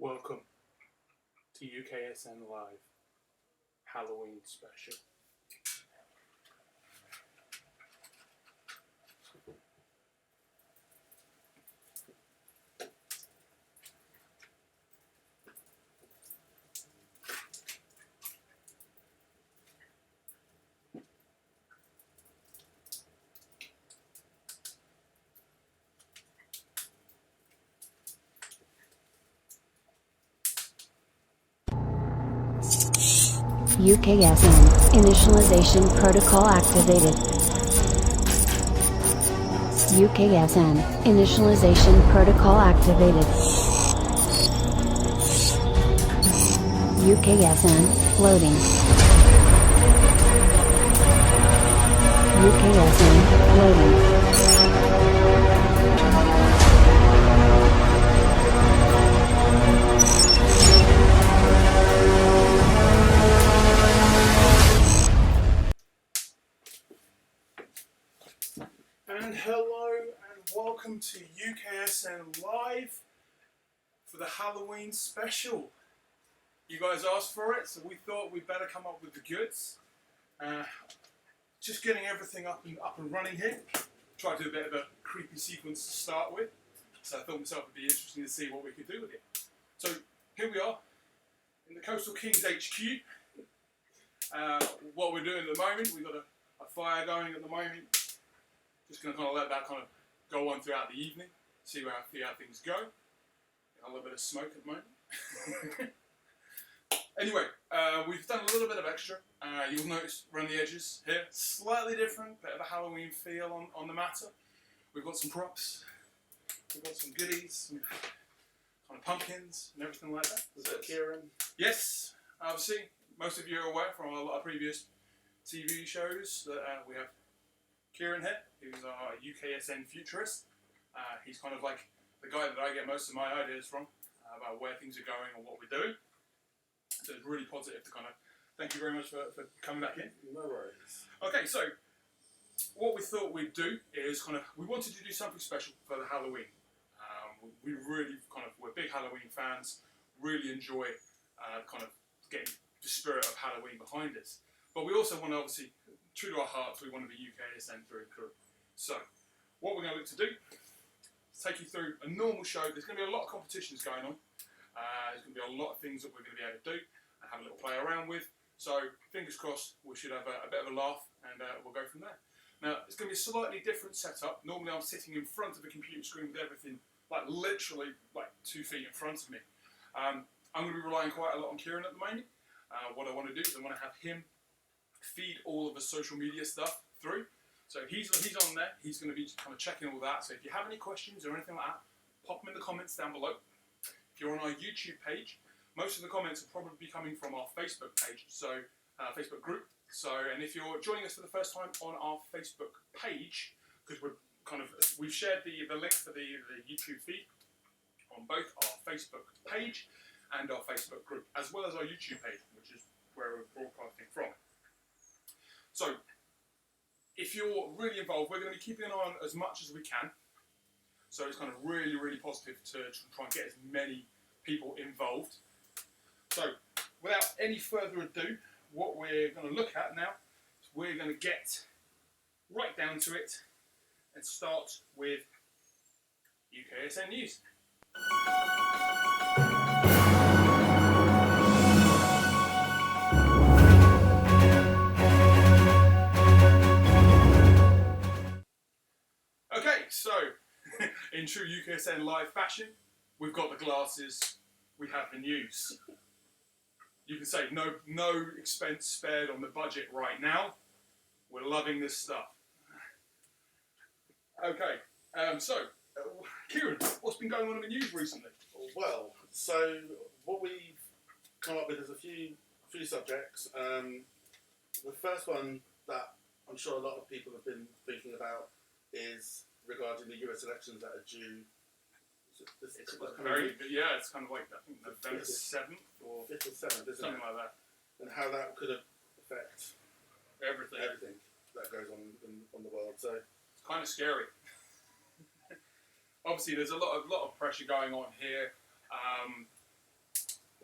Welcome to UKSN Live Halloween Special. UKSN, initialization protocol activated. UKSN, initialization protocol activated. UKSN, loading. UKSN, loading. And hello and welcome to UKSN Live for the Halloween special. You guys asked for it, so we thought we'd better come up with the goods. Just getting everything up and running here. Try to do a bit of a creepy sequence to start with. So I thought myself it'd be interesting to see what we could do with it. So here we are in the Coastal Kings HQ. What we're doing at the moment, we've got a fire going at the moment. Just going to kind of let that kind of go on throughout the evening, see how things go. A little bit of smoke at the moment. Anyway, we've done a little bit of extra. You'll notice around the edges here, slightly different, bit of a Halloween feel on the matter. We've got some props, we've got some goodies, some kind of pumpkins and everything like that. Is that Kieran? Yes, obviously, most of you are aware from a lot of previous TV shows that we have Kieran here, who's our UKSN futurist. He's kind of like the guy that I get most of my ideas from about where things are going and what we're doing. So it's really positive to kind of thank you very much for coming back in. No worries. Okay, so what we thought we'd do is we wanted to do something special for the Halloween. We really we're big Halloween fans, really enjoy kind of getting the spirit of Halloween behind us. But we also want to obviously, true to our hearts, we want to be UKSN through and through. So, what we're going to look to do is take you through a normal show. There's going to be a lot of competitions going on. There's going to be a lot of things that we're going to be able to do and have a little play around with. So, fingers crossed, we should have a bit of a laugh and we'll go from there. Now, it's going to be a slightly different setup. Normally, I'm sitting in front of a computer screen with everything, literally 2 feet in front of me. I'm going to be relying quite a lot on Kieran at the moment. What I want to do is I want to have him feed all of the social media stuff through. So he's on there, he's going to be kind of checking all that. So if you have any questions or anything like that, pop them in the comments down below. If you're on our YouTube page, most of the comments will probably be coming from our Facebook page, so Facebook group. So, and if you're joining us for the first time on our Facebook page, because we've shared the link for the YouTube feed on both our Facebook page and our Facebook group, as well as our YouTube page, which is where we're broadcasting from. So, if you're really involved, we're going to be keeping an eye on as much as we can. So it's kind of really, really positive to try and get as many people involved. So, without any further ado, what we're going to look at now is we're going to get right down to it and start with UKSN News. So, in true UKSN Live fashion, we've got the glasses, we have the news. You can say no expense spared on the budget right now. We're loving this stuff. Okay, Kieran, what's been going on in the news recently? Well, so what we've come up with is a few subjects. The first one that I'm sure a lot of people have been thinking about is regarding the US elections that are due. It's kind of like I think November 7th or 5th or 7th, something like that. And how that could affect everything that goes on in the world. So it's kind of scary. Obviously, there's a lot of pressure going on here.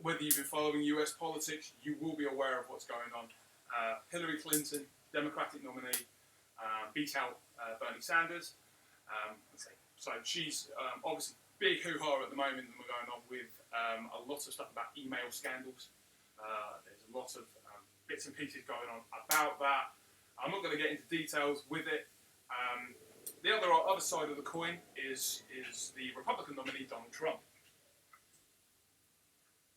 whether you've been following US politics, you will be aware of what's going on. Hillary Clinton, Democratic nominee, beat out Bernie Sanders. So she's obviously big hoo-ha at the moment that we're going on with a lot of stuff about email scandals. There's a lot of bits and pieces going on about that. I'm not going to get into details with it. The other side of the coin is the Republican nominee, Donald Trump.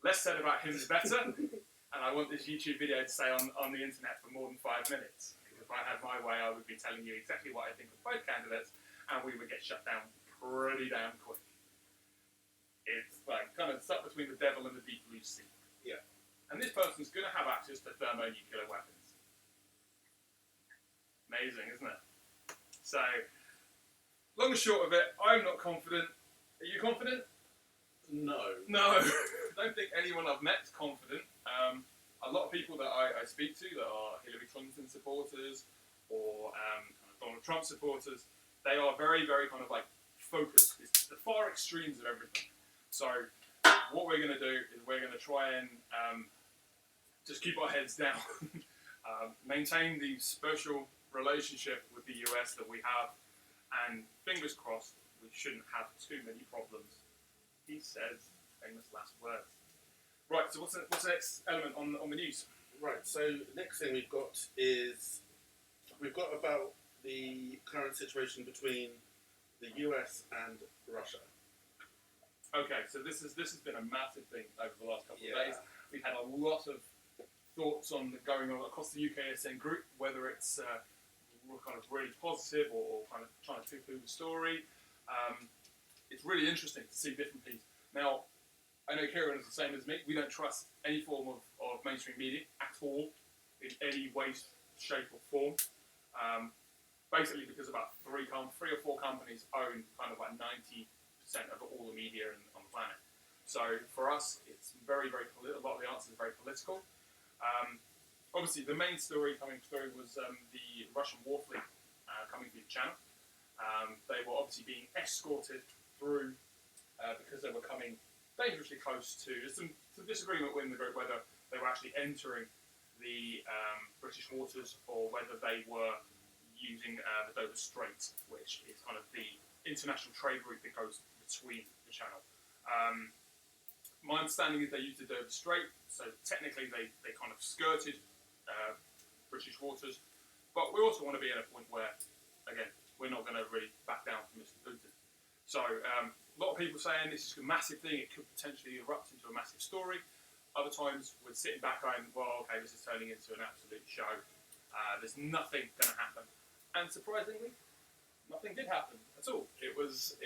Less said about him is better, and I want this YouTube video to stay on the internet for more than 5 minutes. Because if I had my way, I would be telling you exactly what I think of both candidates, and we would get shut down pretty damn quick. It's like kind of stuck between the devil and the deep blue sea. Yeah. And this person's going to have access to thermonuclear weapons. Amazing, isn't it? So, long and short of it, I'm not confident. Are you confident? No. No. I don't think anyone I've met is confident. A lot of people that I speak to that are Hillary Clinton supporters or kind of Donald Trump supporters, they are very, very kind of like focused. It's the far extremes of everything. So what we're going to do is we're going to try and just keep our heads down, maintain the special relationship with the US that we have, and fingers crossed we shouldn't have too many problems. He says famous last words. Right, so what's the next element on the news? Right, so next thing we've got about the current situation between the US and Russia. Okay, so this has been a massive thing over the last couple of Yeah. days. We've had a lot of thoughts on going on across the UKSN group, whether it's kind of really positive or kind of trying to poo-poo the story. It's really interesting to see different pieces. Now, I know Kieran is the same as me. We don't trust any form of mainstream media at all, in any way, shape or form. Basically because about three or four companies own kind of like 90% of all the media on the planet. So for us, it's very, very a lot of the answers are very political. Obviously, the main story coming through was the Russian war fleet coming through the channel. They were obviously being escorted through because they were coming dangerously close to. There's some disagreement within the group whether they were actually entering the British waters or whether they were using the Dover Strait, which is kind of the international trade route that goes between the channel. My understanding is they used the Dover Strait, so technically they kind of skirted British waters, but we also want to be at a point where, again, we're not going to really back down from Mr. Putin. So a lot of people saying this is a massive thing, it could potentially erupt into a massive story. Other times we're sitting back going, well, okay, this is turning into an absolute show. There's nothing going to happen. And surprisingly, nothing did happen at all. It was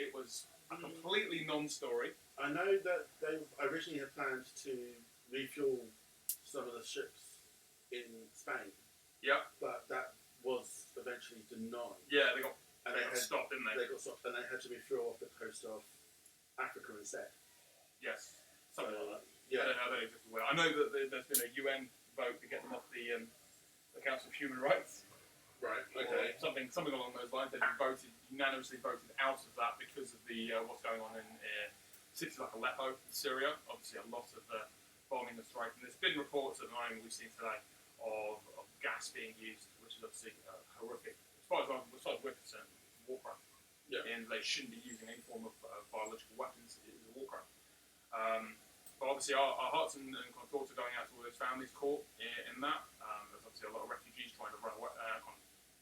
a completely non-story. I know that they originally had planned to refuel some of the ships in Spain. Yeah. But that was eventually denied. Yeah, they got stopped, didn't they? They got stopped, and they had to refuel off the coast of Africa instead. Yes. Something like that. Yeah. I don't know exactly where. I know that there's been a UN vote to get them off the Council of Human Rights. Right. Or Okay. something along those lines. They've been unanimously voted out of that because of the what's going on in cities like Aleppo, Syria. Obviously, a lot of bombing and striking. There's been reports at the moment we've seen today of gas being used, which is obviously horrific. As far as we're concerned, war crime. Yeah. And they shouldn't be using any form of biological weapons. It is a war crime. But obviously, our hearts and thoughts are going out to all those families caught in that. There's obviously a lot of refugees trying to run away,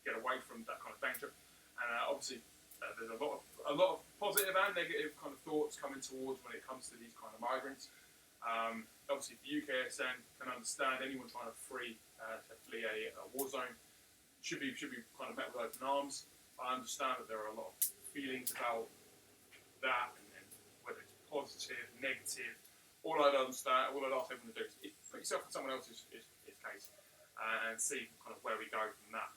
get away from that kind of danger. And obviously, there's a lot of positive and negative kind of thoughts coming towards when it comes to these kind of migrants. Obviously, the UKSN can understand anyone trying to flee a war zone should be kind of met with open arms. I understand that there are a lot of feelings about that, and whether it's positive, negative. All I'd ask everyone to do is put yourself in someone else's case and see kind of where we go from that.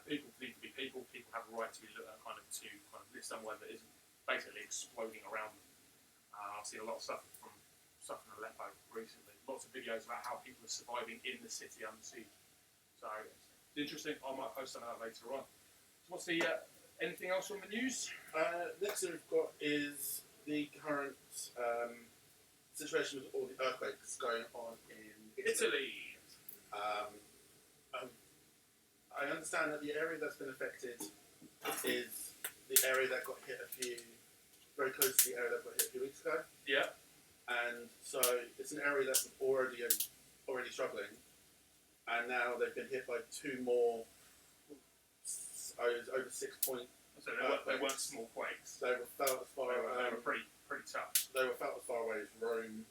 People need to be people. People have a right to kind of live somewhere that isn't basically exploding around them. I've seen a lot of stuff from Aleppo recently. Lots of videos about how people are surviving in the city under siege. So it's interesting. I might post some of that later on. So what's the anything else on the news? Next thing we've got is the current situation with all the earthquakes going on in Italy. Um, I understand that the area that's been affected is the area that got hit very close to the area that got hit a few weeks ago. Yeah. And so it's an area that's already struggling, and now they've been hit by two more over 6 point. So they weren't small quakes. They were felt as far. They were pretty tough. They were felt as far away as Rome,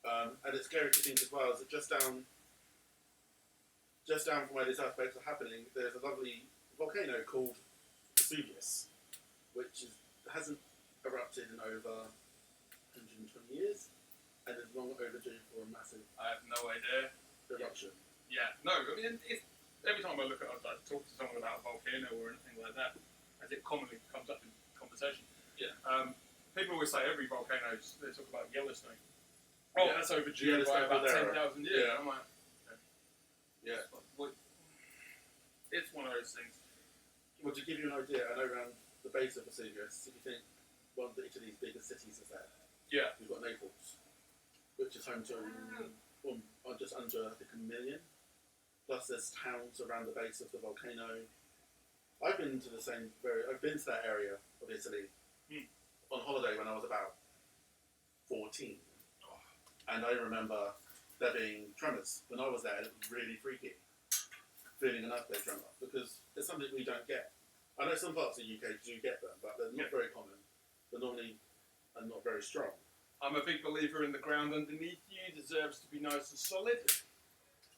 and it's scary to think as well is that just down from where these earthquakes are happening, there's a lovely volcano called Vesuvius, which hasn't erupted in over 120 years, and is long overdue for a massive I have no idea. eruption. Yeah, no, I mean, every time I talk to someone about a volcano or anything like that, as it commonly comes up in conversation, Yeah. People always say every volcano, they talk about Yellowstone. Oh, Yeah. that's overdue by about 10,000 years. Yeah. I'm like, Yeah. it's one of those things. Well, to give you an idea, I know around the base of Vesuvius, if you think one of Italy's biggest cities is there, Yeah. you've got Naples, which is home to just under, I think, 1 million. Plus, there's towns around the base of the volcano. I've been to that area of Italy on holiday when I was about 14, and I remember there being tremors when I was there. It was really freaky, feeling an earthquake tremor, because it's something we don't get. I know some parts of the UK do get them, but they're not very common. They're normally not very strong. I'm a big believer in the ground underneath you deserves to be nice and solid.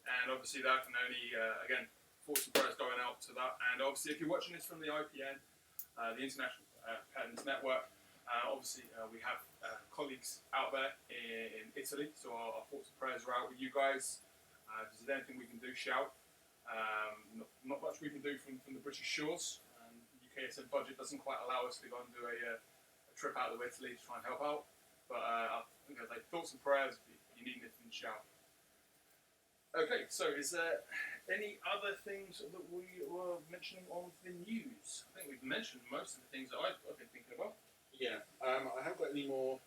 And obviously that can only, again, thoughts and prayers going out to that. And obviously if you're watching this from the IPN, the International Patterns Network, obviously we have colleagues out there in Italy, so our thoughts and prayers are out with you guys. If there's anything we can do, shout. Not much we can do from the British shores. The UKSN budget doesn't quite allow us to go and do a trip out of Italy to try and help out. But I think I'd like thoughts and prayers. If you need anything, shout. Okay, so is there any other things that we were mentioning on the news? I think we've mentioned most of the things that I've been thinking about. Yeah, I haven't got any more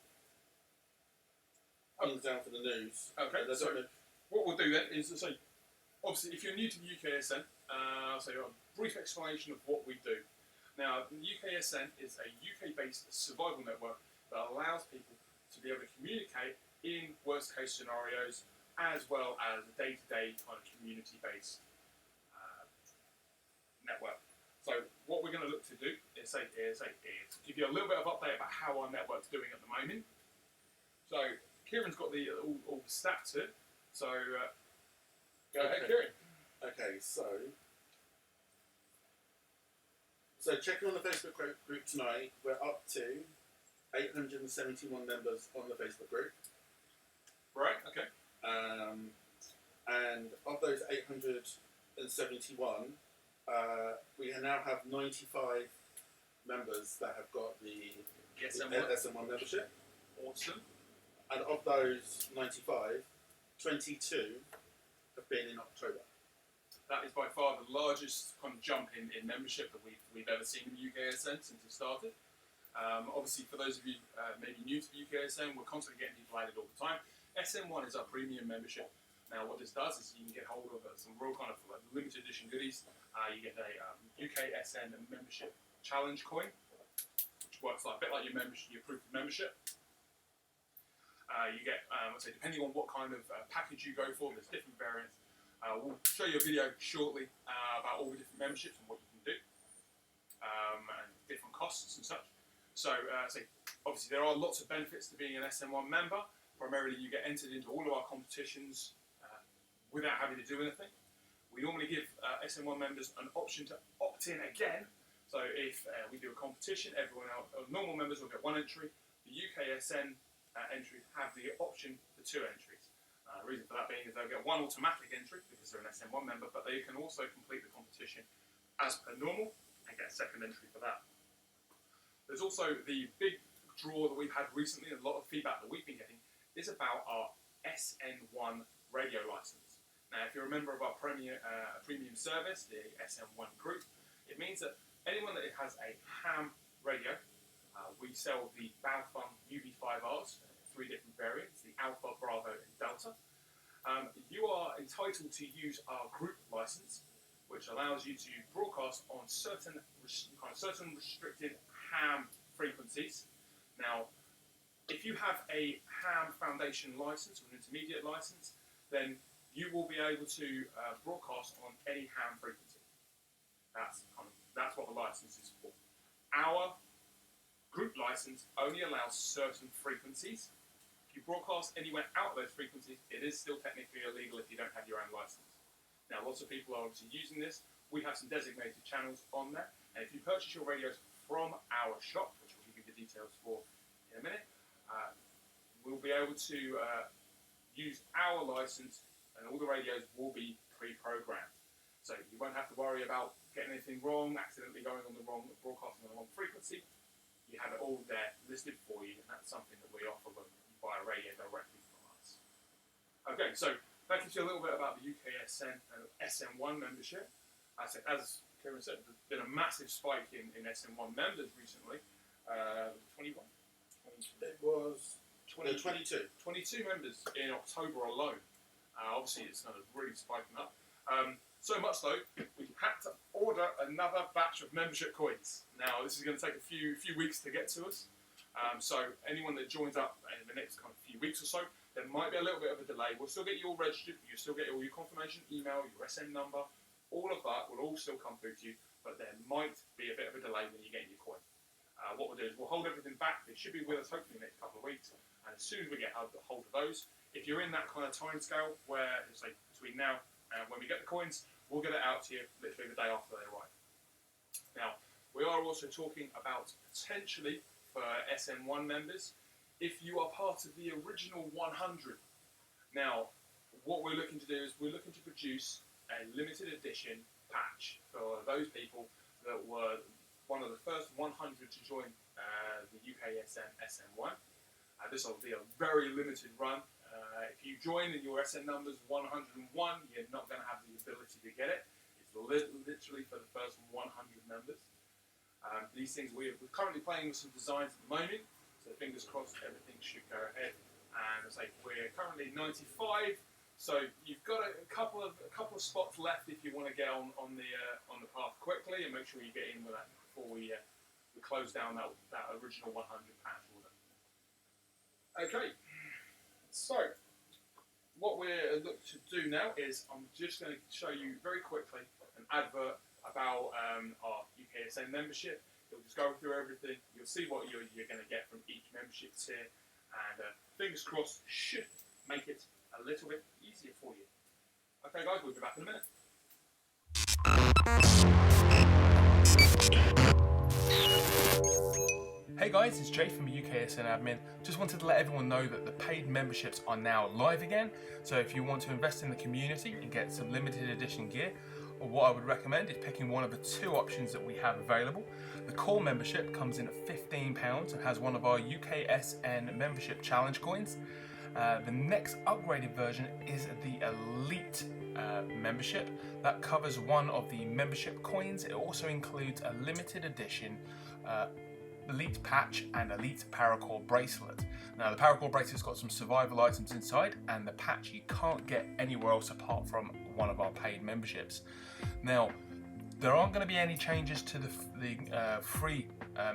things down for the news. Okay, so what we'll do then is, so obviously if you're new to the UKSN, I'll say a brief explanation of what we do. Now, the UKSN is a UK-based survival network that allows people to be able to communicate in worst-case scenarios, as well as a day-to-day kind of community-based network. So what we're going to look to do is give you a little bit of update about how our network's doing at the moment. So Kieran's got all the stats here. So go ahead, Kieran. Okay, so checking on the Facebook group tonight, we're up to 871 members on the Facebook group. Right, okay. And of those 871, we now have 95 members that have got the SM1 membership. Awesome. And of those 95, 22 have been in October. That is by far the largest kind of jump in membership that we've ever seen in the UKSN since it started. Obviously, for those of you maybe new to the UKSN, we're constantly getting people added all the time. SM1 is our premium membership. Now, what this does is you can get hold of some real kind of limited edition goodies. You get a UKSN membership challenge coin, which works a bit like your proof of membership. You get, let's say, depending on what kind of package you go for, there's different variants. We'll show you a video shortly about all the different memberships and what you can do, and different costs and such. So, obviously there are lots of benefits to being an SM1 member. Primarily, you get entered into all of our competitions without having to do anything. We normally give SM1 members an option to opt in again. So if we do a competition, everyone else, normal members will get one entry. The UKSN entries have the option for 2 entries. The reason for that being is they'll get one automatic entry because they're an SM1 member, but they can also complete the competition as per normal and get a second entry for that. There's also the big draw that we've had recently, and a lot of feedback that we've been getting is about our SN1 radio license. Now, if you're a member of our premium service, the SN1 group, it means that anyone that has a ham radio, we sell the Baofeng UV5Rs three different variants, the Alpha, Bravo, and Delta. You are entitled to use our group license, which allows you to broadcast on certain restricted ham frequencies. Now, if you have a ham foundation license or an intermediate license, then you will be able to broadcast on any ham frequency. That's what the license is for. Our group license only allows certain frequencies. If you broadcast anywhere out of those frequencies, it is still technically illegal if you don't have your own license. Now, lots of people are obviously using this. We have some designated channels on there, and if you purchase your radios from our shop, which we'll give you the details for in a minute, we'll be able to use our license, and all the radios will be pre-programmed. So you won't have to worry about getting anything wrong, accidentally going on the wrong, broadcasting on the wrong frequency. You have it all there listed for you, and that's something that we offer when you buy a radio directly from us. Okay, so that gives you a little bit about the UKSN and SN1 membership. As Kieran said, there's been a massive spike in SN1 members recently. 21? It was 22. 22 members in October alone. Obviously, it's kind of really spiking up. So much so, we had to order another batch of membership coins. Now, this is going to take a few weeks to get to us. So anyone that joins up in the next kind of few weeks or so, there might be a little bit of a delay. We'll still get you all registered. You'll still get all your confirmation email, your SN number. All of that will all still come through to you, but there might be a bit of a delay when you get your coin. What we'll do is we'll hold everything back. It should be with us hopefully in the next couple of weeks. And as soon as we get hold of those, if you're in that kind of time scale where it's like between now and when we get the coins, we'll get it out to you literally the day after they arrive. Now, we are also talking about potentially for SN1 members, if you are part of the original 100. Now, what we're looking to do is we're looking to produce a limited edition patch for those people that were one of the first 100 to join the UKSN SN1. This will be a very limited run. If you join and your SN number's 101, you're not going to have the ability to get it. It's literally for the first 100 members. These things, we're currently playing with some designs at the moment, so fingers crossed everything should go ahead. And it's like we're currently 95, so you've got a couple of spots left if you want to get on the path quickly and make sure you get in with that before we close down that original 100 patch order. Okay, so what we're looking to do now is I'm just going to show you very quickly an advert about our UKSN membership. It'll just go through everything. You'll see what you're going to get from each membership tier, and fingers crossed should make it a little bit easier for you. Okay guys, we'll be back in a minute. Hey guys, it's Jay from UKSN Admin. Just wanted to let everyone know that the paid memberships are now live again. So if you want to invest in the community and get some limited edition gear, or what I would recommend is picking one of the two options that we have available. The core membership comes in at £15 and has one of our UKSN membership challenge coins. The next upgraded version is the Elite membership. That covers one of the membership coins. It also includes a limited edition Elite patch and Elite paracord bracelet. Now the paracord bracelet's got some survival items inside, and the patch you can't get anywhere else apart from one of our paid memberships. Now there aren't going to be any changes to the free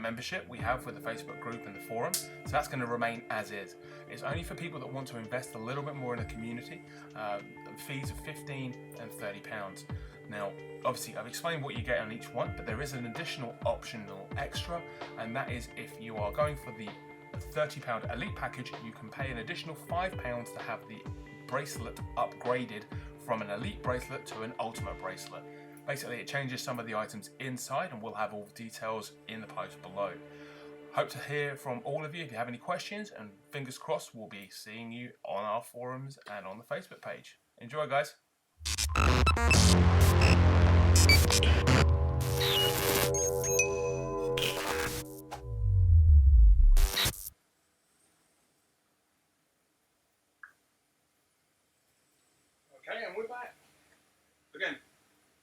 membership we have with the Facebook group and the forum, so that's going to remain as is. It's only for people that want to invest a little bit more in the community. Fees of £15 and £30. Now, obviously, I've explained what you get on each one, but there is an additional optional extra, and that is if you are going for the £30 Elite package, you can pay an additional £5 to have the bracelet upgraded from an Elite bracelet to an Ultimate bracelet. Basically, it changes some of the items inside, and we'll have all the details in the post below. Hope to hear from all of you if you have any questions, and fingers crossed we'll be seeing you on our forums and on the Facebook page. Enjoy, guys. Okay, and we're back. Again,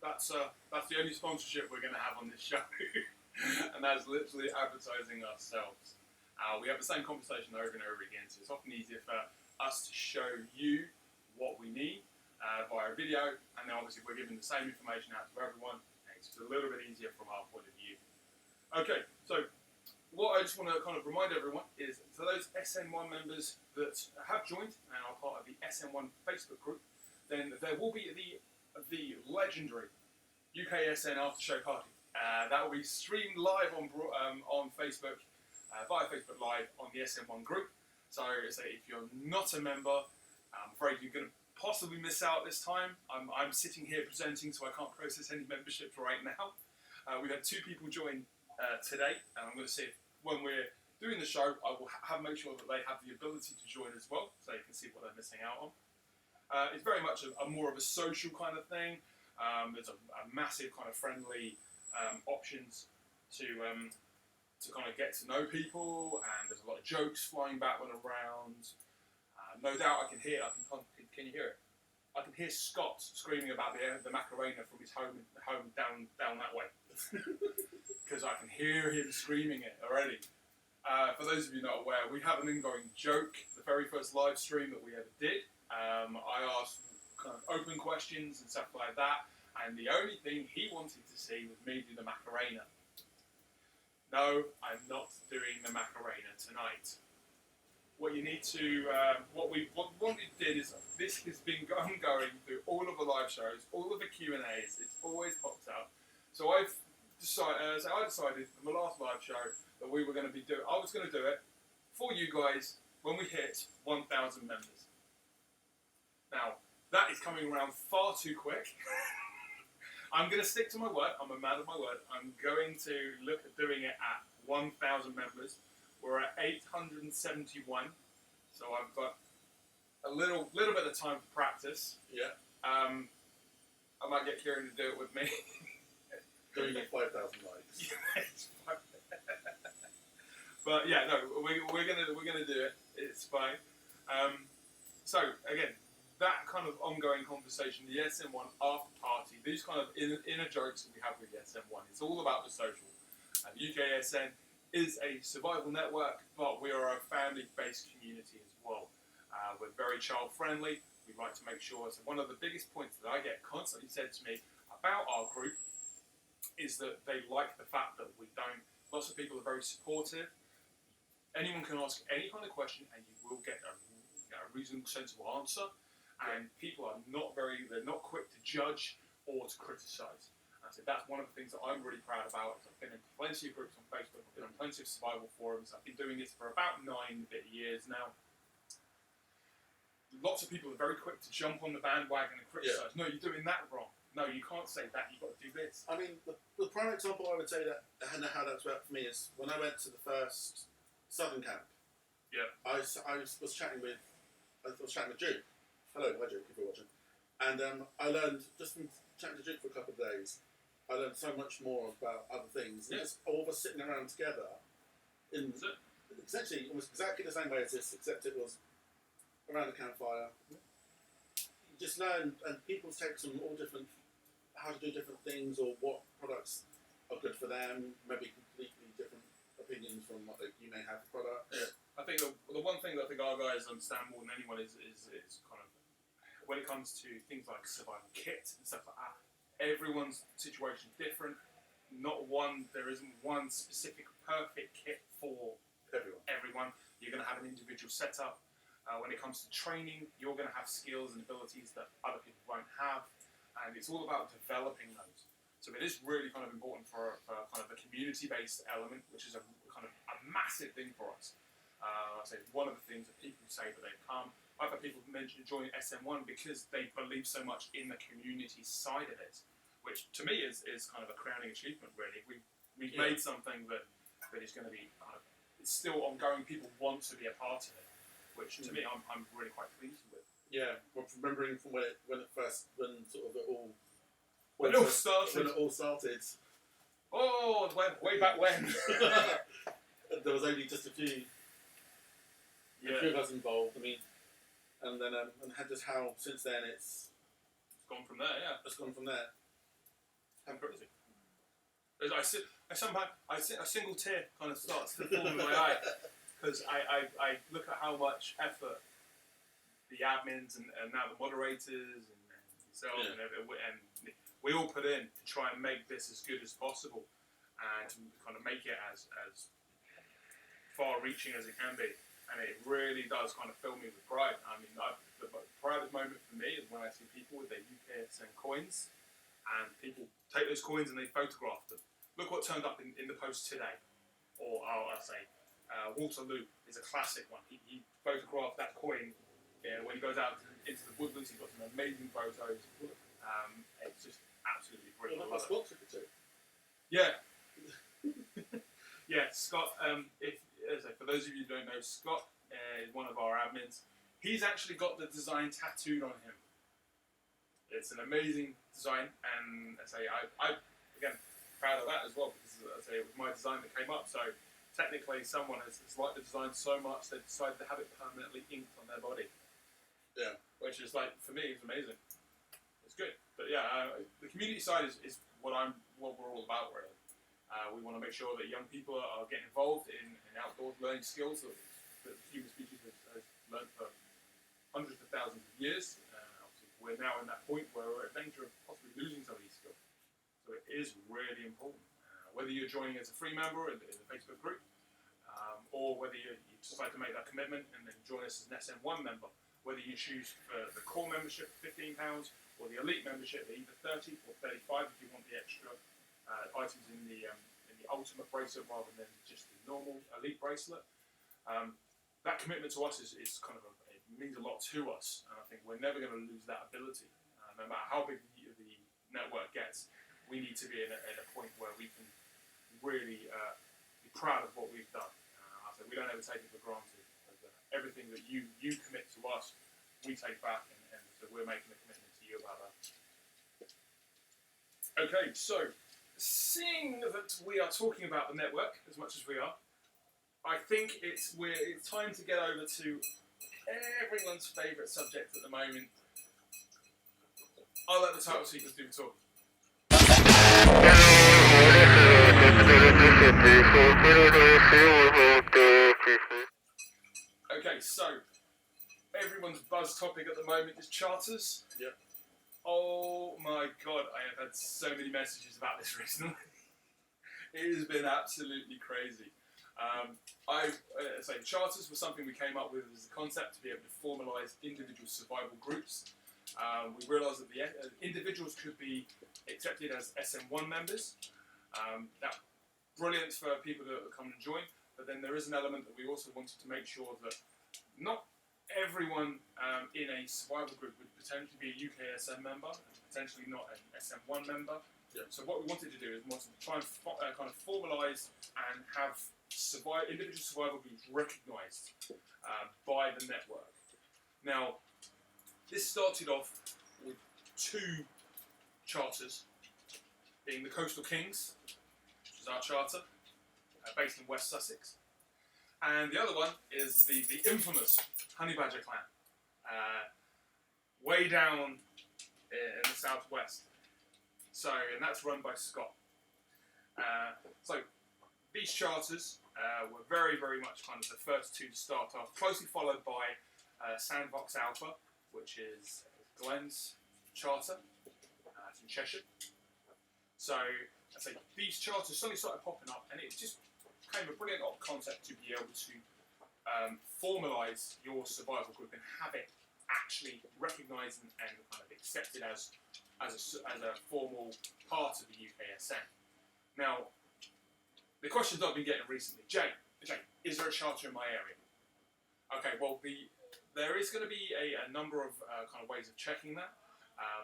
that's the only sponsorship we're going to have on this show, and that's literally advertising ourselves. We have the same conversation over and over again, so it's often easier for us to show you what we need via video, and then obviously we're giving the same information out to everyone. It's just a little bit easier from our point of view. Okay, so what I just want to kind of remind everyone is, to those SN1 members that have joined and are part of the SN1 Facebook group, then there will be the legendary UKSN after show party. That will be streamed live on Facebook, via Facebook Live on the SN1 group. So if you're not a member, I'm afraid you're going to possibly miss out this time. I'm sitting here presenting, so I can't process any memberships right now. We've had 2 people join today, and I'm going to see if when we're doing the show, I will make sure that they have the ability to join as well, so they can see what they're missing out on. It's very much a more of a social kind of thing. There's a massive kind of friendly options to kind of get to know people, and there's a lot of jokes flying backward around. No doubt I can hear. Can you hear it? I can hear Scott screaming about the Macarena from his home down that way, because I can hear him screaming it already. For those of you not aware, we have an ongoing joke. The very first live stream that we ever did, I asked kind of open questions and stuff like that, and the only thing he wanted to see was me do the Macarena. No, I'm not doing the Macarena tonight. What you need to, what we did is, this has been ongoing through all of the live shows, all of the Q&As. It's always popped up. So I decided in the last live show that we were going to be I was going to do it for you guys when we hit 1,000 members. Now that is coming around far too quick. I'm going to stick to my word. I'm a man of my word. I'm going to look at doing it at 1,000 members. We're at 871, so I've got a little bit of time for practice. Yeah. I might get Kieran to do it with me. Doing it 5,000 likes. But yeah, no, we're gonna do it. It's fine. So again, that kind of ongoing conversation, the SN1 after party, these kind of inner jokes that we have with the SN1. It's all about the social. The UKSN is a survival network, but we are a family-based community as well. We're very child-friendly. We like to make sure. So one of the biggest points that I get constantly said to me about our group is that they like the fact that we don't. Lots of people are very supportive. Anyone can ask any kind of question, and you will get a reasonable, sensible answer. And people are they're not quick to judge or to criticise. So that's one of the things that I'm really proud about. I've been in plenty of groups on Facebook, I've been on plenty of survival forums. I've been doing this for about 9 years now. Lots of people are very quick to jump on the bandwagon and criticise. Yeah. No, you're doing that wrong. No, you can't say that. You've got to do this. I mean, the prime example I would say that how that's worked for me is when I went to the first Southern camp. Yeah. I was chatting with Duke. Hello, hi Duke, if you're watching. And I learned just from chatting to Duke for a couple of days. I learned so much more about other things. Yeah. Just all of us sitting around together in essentially almost exactly the same way as this, except it was around a campfire. You just learn, and people's takes on all different, how to do different things or what products are good for them. Maybe completely different opinions from what you may have for products. Yeah. I think the one thing that I think our guys understand more than anyone is kind of when it comes to things like survival kits and stuff like that. Everyone's situation is different. There isn't one specific perfect kit for everyone. You're going to have an individual setup. When it comes to training, you're going to have skills and abilities that other people won't have, and it's all about developing those. So it is really kind of important for kind of a community-based element, which is a kind of a massive thing for us. I say one of the things that people say that they've come. I've had people mention joining SN1 because they believe so much in the community side of it, which to me is kind of a crowning achievement, really. We've made something that is going to be kind of, it's still ongoing. People want to be a part of it, which to me I'm really quite pleased with. Yeah, well, remembering from when it all started. Oh, way back when. There was only just a few of us involved. I mean, and then and just how since then it's gone from there. Yeah, it's gone from there. How crazy! A single tear kind of starts to form in my eye. because I look at how much effort the admins and now the moderators and yourself Yeah. and we all put in to try and make this as good as possible and kind of make it as far-reaching as it can be. And it really does kind of fill me with pride. I mean, the proudest moment for me is when I see people with their UKSN coins, and people take those coins and they photograph them. Look what turned up in the post today. Or I'll say, Waterloo is a classic one. He photographed that coin when he goes out into the woodlands. He's got some amazing photos. It's just absolutely brilliant. Well, that's what took it to. Yeah. Yeah, Scott, for those of you who don't know, Scott is one of our admins. He's actually got the design tattooed on him. It's an amazing design, and I again, proud of that as well, because it was my design that came up. So technically someone has liked the design so much they decided to have it permanently inked on their body. Yeah. Which is for me, it's amazing. It's good. But yeah, the community side is what we're all about, really. We want to make sure that young people are getting involved in outdoors learning skills that the human species has learned for hundreds of thousands of years. Obviously, we're now in that point where we're at danger of possibly losing some of these skills. So it is really important. Whether you're joining as a free member in the Facebook group, or whether you decide to make that commitment and then join us as an SM1 member, whether you choose for the core membership for £15 or the elite membership at either 30 or 35 if you want the extra items in the ultimate bracelet rather than just the normal elite bracelet. That commitment to us is kind of it means a lot to us, and I think we're never going to lose that ability. No matter how big the network gets, we need to be in a point where we can really be proud of what we've done. So we don't ever take it for granted. Everything that you commit to us, we take back, and so we're making a commitment to you about that. Okay, so seeing that we are talking about the network as much as we are, I think it's time to get over to everyone's favourite subject at the moment. I'll let the title seekers do the talking. Okay, so everyone's buzz topic at the moment is charters. Yep. Oh my god, I have had so many messages about this recently. It has been absolutely crazy. Charters was something we came up with as a concept to be able to formalise individual survival groups. We realised that the individuals could be accepted as SM1 members. That's brilliant for people to come and join, but then there is an element that we also wanted to make sure that not everyone in a survival group would potentially be a UKSN member, and potentially not an SM1 member. Yeah. So what we wanted to do is try and kind of formalise and have individual survival groups recognised by the network. Now, this started off with two charters, being the Coastal Kings, which is our charter, based in West Sussex, and the other one is the infamous Honey Badger clan, way down in the southwest. So, and that's run by Scott. So these charters were very, very much kind of the first two to start off, closely followed by Sandbox Alpha, which is Glenn's charter. It's in Cheshire. So I say these charters suddenly started popping up, and it just became a brilliant concept to be able to formalise your survival group and have it actually recognised and kind of accepted as a formal part of the UKSN. Now, the questions I've been getting recently, Jay, is there a charter in my area? Okay, well, there is going to be a number of kind of ways of checking that.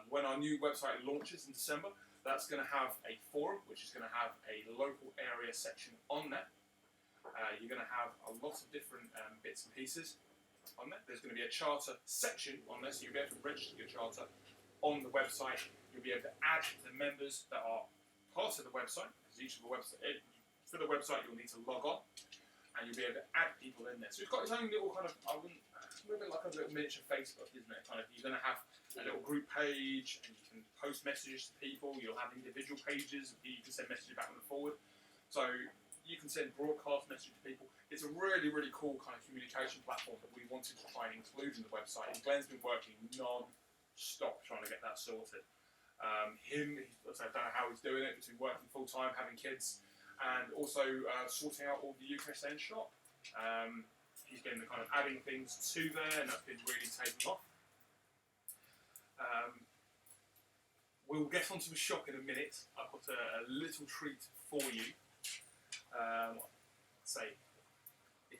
When our new website launches in December, that's going to have a forum, which is going to have a local area section on there. You're going to have a lot of different bits and pieces on there. There's going to be a charter section on there, so you'll be able to register your charter on the website. You'll be able to add the members that are part of the website, because each of the website, for the website you'll need to log on, and you'll be able to add people in there. So it's got its own little kind of, a little bit like a little miniature Facebook, isn't it? Kind of, you're going to have a little group page, and you can post messages to people. You'll have individual pages, and you can send messages back and forward. So you can send broadcast messages to people. It's a really, really cool kind of communication platform that we wanted to try and include in the website. And Glenn's been working non-stop trying to get that sorted. I don't know how he's doing it, between working full-time, having kids, and also sorting out all the UKSN shop. He's been kind of adding things to there, and that's been really taking off. We'll get onto the shop in a minute. I've got a little treat for you.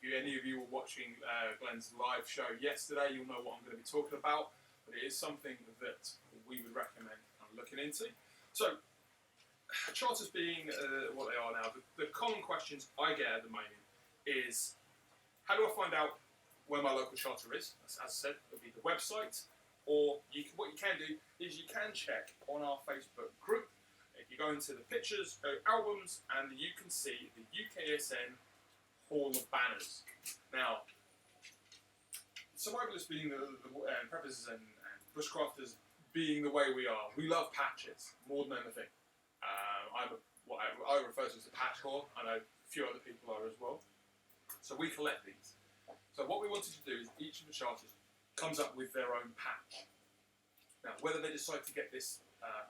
Any of you were watching Glenn's live show yesterday, you'll know what I'm going to be talking about, but it is something that we would recommend looking into. So, charters being what they are now, the common questions I get at the moment is, how do I find out where my local charter is? As I said, it'll be the website, or what you can do is you can check on our Facebook group. If you go into the pictures, go albums, and you can see the UKSN Hall of Banners. Now, survivalists being and preppers and bushcrafters being the way we are, we love patches more than anything. What I refer to as a patch whore. I know a few other people are as well. So we collect these. So what we wanted to do is each of the charters comes up with their own patch. Now, whether they decide to get this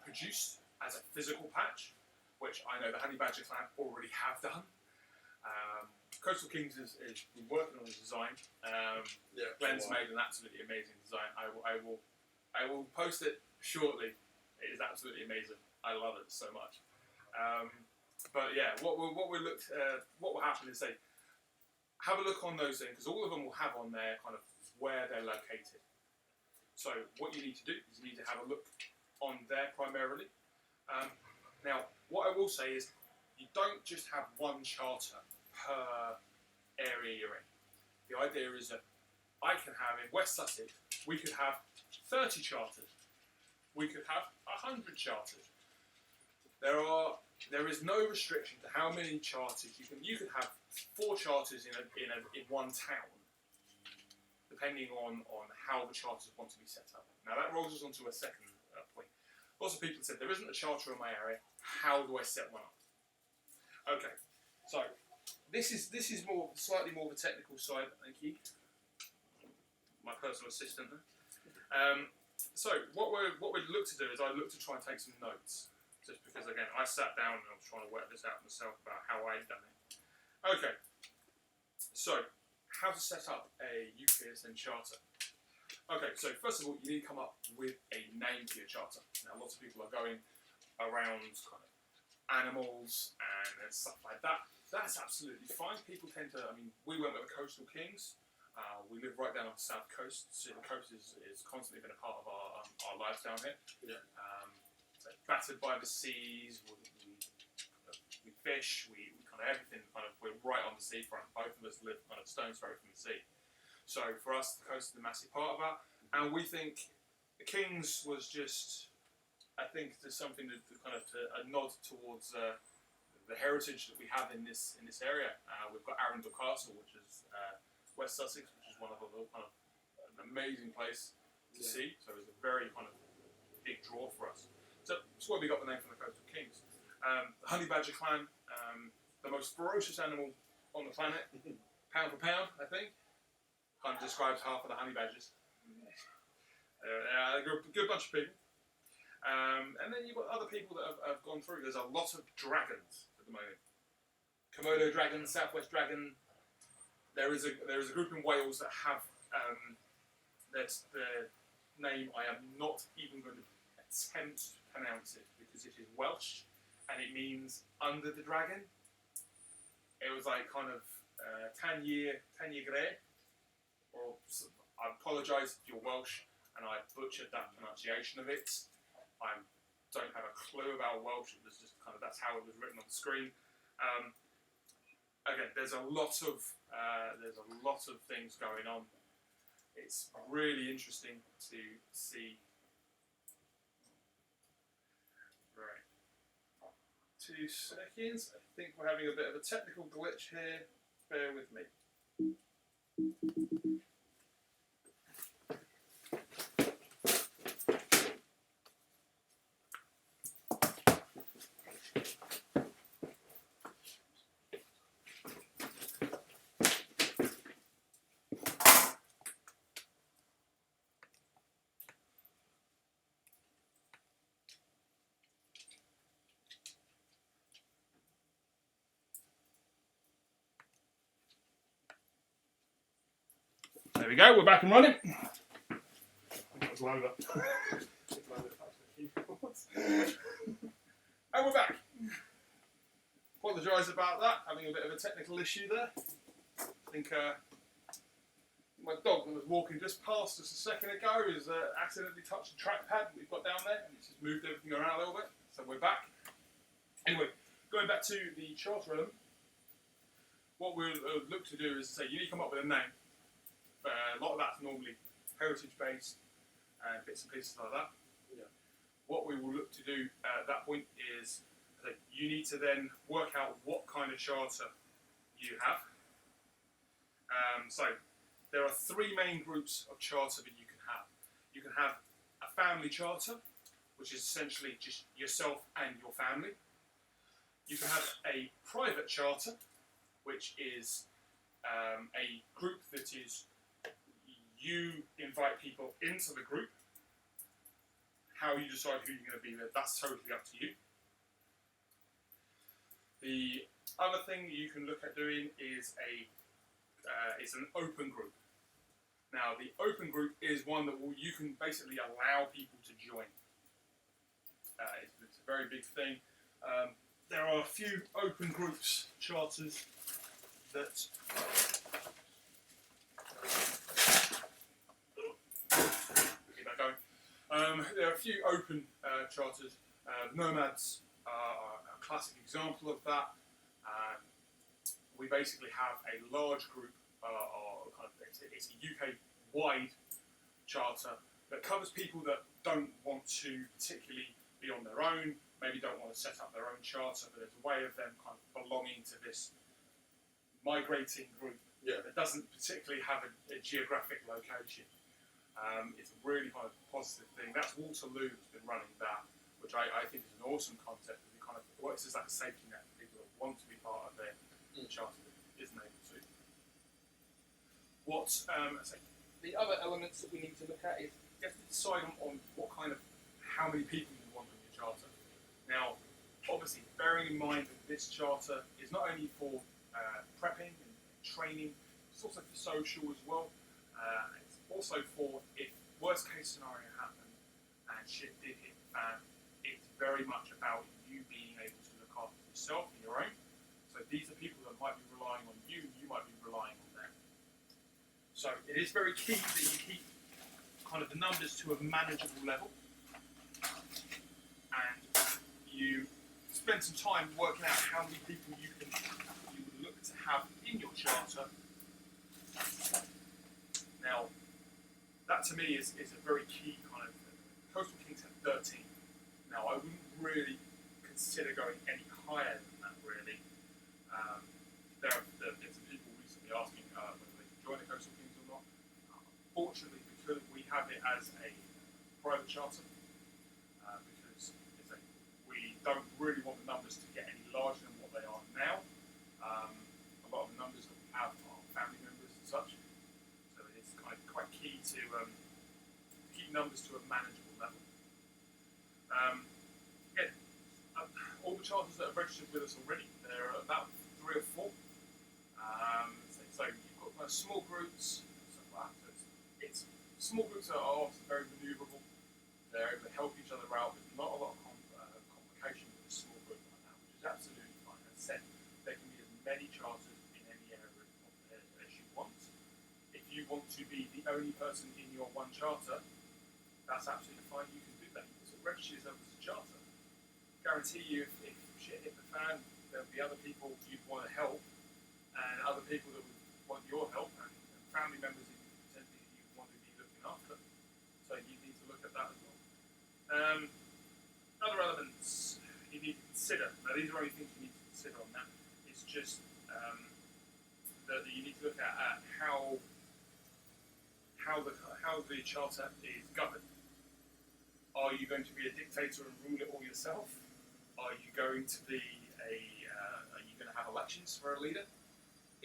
produced as a physical patch, which I know the Honey Badger clan already have done. Coastal Kings is working on the design. Glenn's made an absolutely amazing design. I will post it shortly. It is absolutely amazing. I love it so much. But yeah, what will happen is they have a look on those things, because all of them will have on there kind of where they're located. So what you need to do is you need to have a look on there primarily. Now, what I will say is you don't just have one charter per area you're in. The idea is that I can have, in West Sussex, we could have 30 charters. We could have 100 charters. There is no restriction to how many charters you can. You could have 4 charters in one town, depending on how the charters want to be set up. Now that rolls us onto a second point. Lots of people said there isn't a charter in my area. How do I set one up? Okay, so this is slightly more of a technical side. Thank you, my personal assistant. So what we'd look to do is I'd look to try and take some notes, just because again I sat down and I was trying to work this out myself about how I'd done it. Okay, so how to set up a UKSN charter. Okay, so first of all, you need to come up with a name for your charter. Now, lots of people are going around kind of animals and stuff like that. That's absolutely fine. People tend to, we went with the Coastal Kings. We live right down on the south coast, so the coast is constantly been a part of our lives down here. Yeah. So battered by the seas, we fish, we kind of everything, we're right on the seafront. Both of us live kind of stone's throw from the sea. So for us, the coast is a massive part of that, and we think the Kings was just, I think, there's something to a nod towards the heritage that we have in this area. We've got Arundel Castle, which is West Sussex, which is one of an amazing place to see. So it's a very kind of big draw for us. So that's why we got the name from the Coastal Kings. The Honey Badger clan, the most ferocious animal on the planet, pound for pound, I think. Kind of describes half of the honey badgers. They're a good bunch of people. And then you've got other people that have gone through. There's a lot of dragons at the moment. Komodo dragon, Southwest dragon. There is a group in Wales that have that's the name I am not even going to attempt to pronounce it, because it is Welsh and it means under the dragon. It was like kind of Tanya Gray. Or I apologise if you're Welsh and I butchered that pronunciation of it. I don't have a clue about Welsh. It was just kind of, that's how it was written on the screen. Again, there's a lot of things going on. It's really interesting to see. Right, 2 seconds. I think we're having a bit of a technical glitch here. Bear with me. There we go, we're back and running. That was longer. And we're back. Apologise about that, having a bit of a technical issue there. I think my dog that was walking just past us a second ago has accidentally touched the trackpad that we've got down there, and it's just moved everything around a little bit. So we're back. Anyway, going back to the charter element, what we'll look to do is say you need to come up with a name. A lot of that's normally heritage-based and bits and pieces like that. Yeah. What we will look to do at that point is you need to then work out what kind of charter you have. So there are three main groups of charter that you can have. You can have a family charter, which is essentially just yourself and your family. You can have a private charter, which is a group that is you invite people into the group. How you decide who you're going to be with, that's totally up to you. The other thing you can look at doing is an open group. Now, the open group is one that you can basically allow people to join. It's a very big thing. There are a few open groups charters that keep that going. There are a few open charters. Nomads are a classic example of that. We basically have a large group, it's a UK-wide charter that covers people that don't want to particularly be on their own, maybe don't want to set up their own charter, but there's a way of them kind of belonging to this migrating group that doesn't particularly have a geographic location. It's a really kind of positive thing. That's Waterloo that's been running that, which I think is an awesome concept. It kind of works as like a safety net for people that want to be part of their charter that isn't able to. The other elements that we need to look at is you have to decide on how many people you want on your charter. Now, obviously, bearing in mind that this charter is not only for prepping and training, it's also for social as well. It's also for if worst case scenario happened and shit did hit the fan, it's very much about you being able to look after yourself and your own. So these are people that might be relying on you, and you might be relying on them. So it is very key that you keep kind of the numbers to a manageable level, and you spend some time working out how many people you would look to have in your charter. Now, that to me is a very key kind of. Coastal Kings have 13. Now, I wouldn't really consider going any higher than that, really. There have been some people recently asking whether they can join the Coastal Kings or not. Fortunately, because we have it as a private charter, because we don't really want the numbers to get any larger than what they are now. A lot of the numbers that we have are family members and such, so it's kind of quite key to keep numbers to a manageable level. All the charters that are registered with us already, there are about 3 or 4. So you've got kind of small groups, stuff like that. So small groups are obviously very manoeuvrable. They're able to help each other out. There's not a lot of complication with a small group like that, which is absolutely fine. As I said, there can be as many charters in any area as you want. If you want to be the only person in your one charter, that's absolutely fine. You can do that. You can sort of register yourself as a charter. Guarantee you, if shit hit the fan, there'll be other people you'd want to help, and other people that would want your help, and family members that you want to be looking after. So you need to look at that as well. Other elements you need to consider. Now, these are only things you need to consider on that. It's just that you need to look at how the charter is governed. Are you going to be a dictator and rule it all yourself? Are you going to be are you going to have elections for a leader?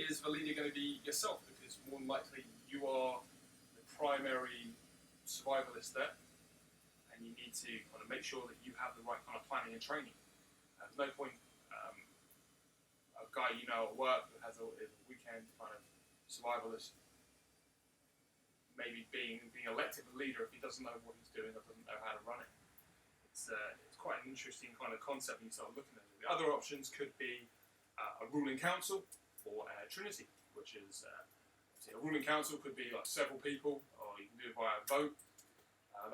Is the leader going to be yourself? Because more than likely you are the primary survivalist there, and you need to kind of make sure that you have the right kind of planning and training. There's no point a guy you know at work that has a weekend kind of survivalist maybe being elected a leader if he doesn't know what he's doing or doesn't know how to run it. It's quite an interesting kind of concept when you start looking at it. The other options could be a ruling council or a trinity, which is a ruling council could be like several people, or you can do it via a vote.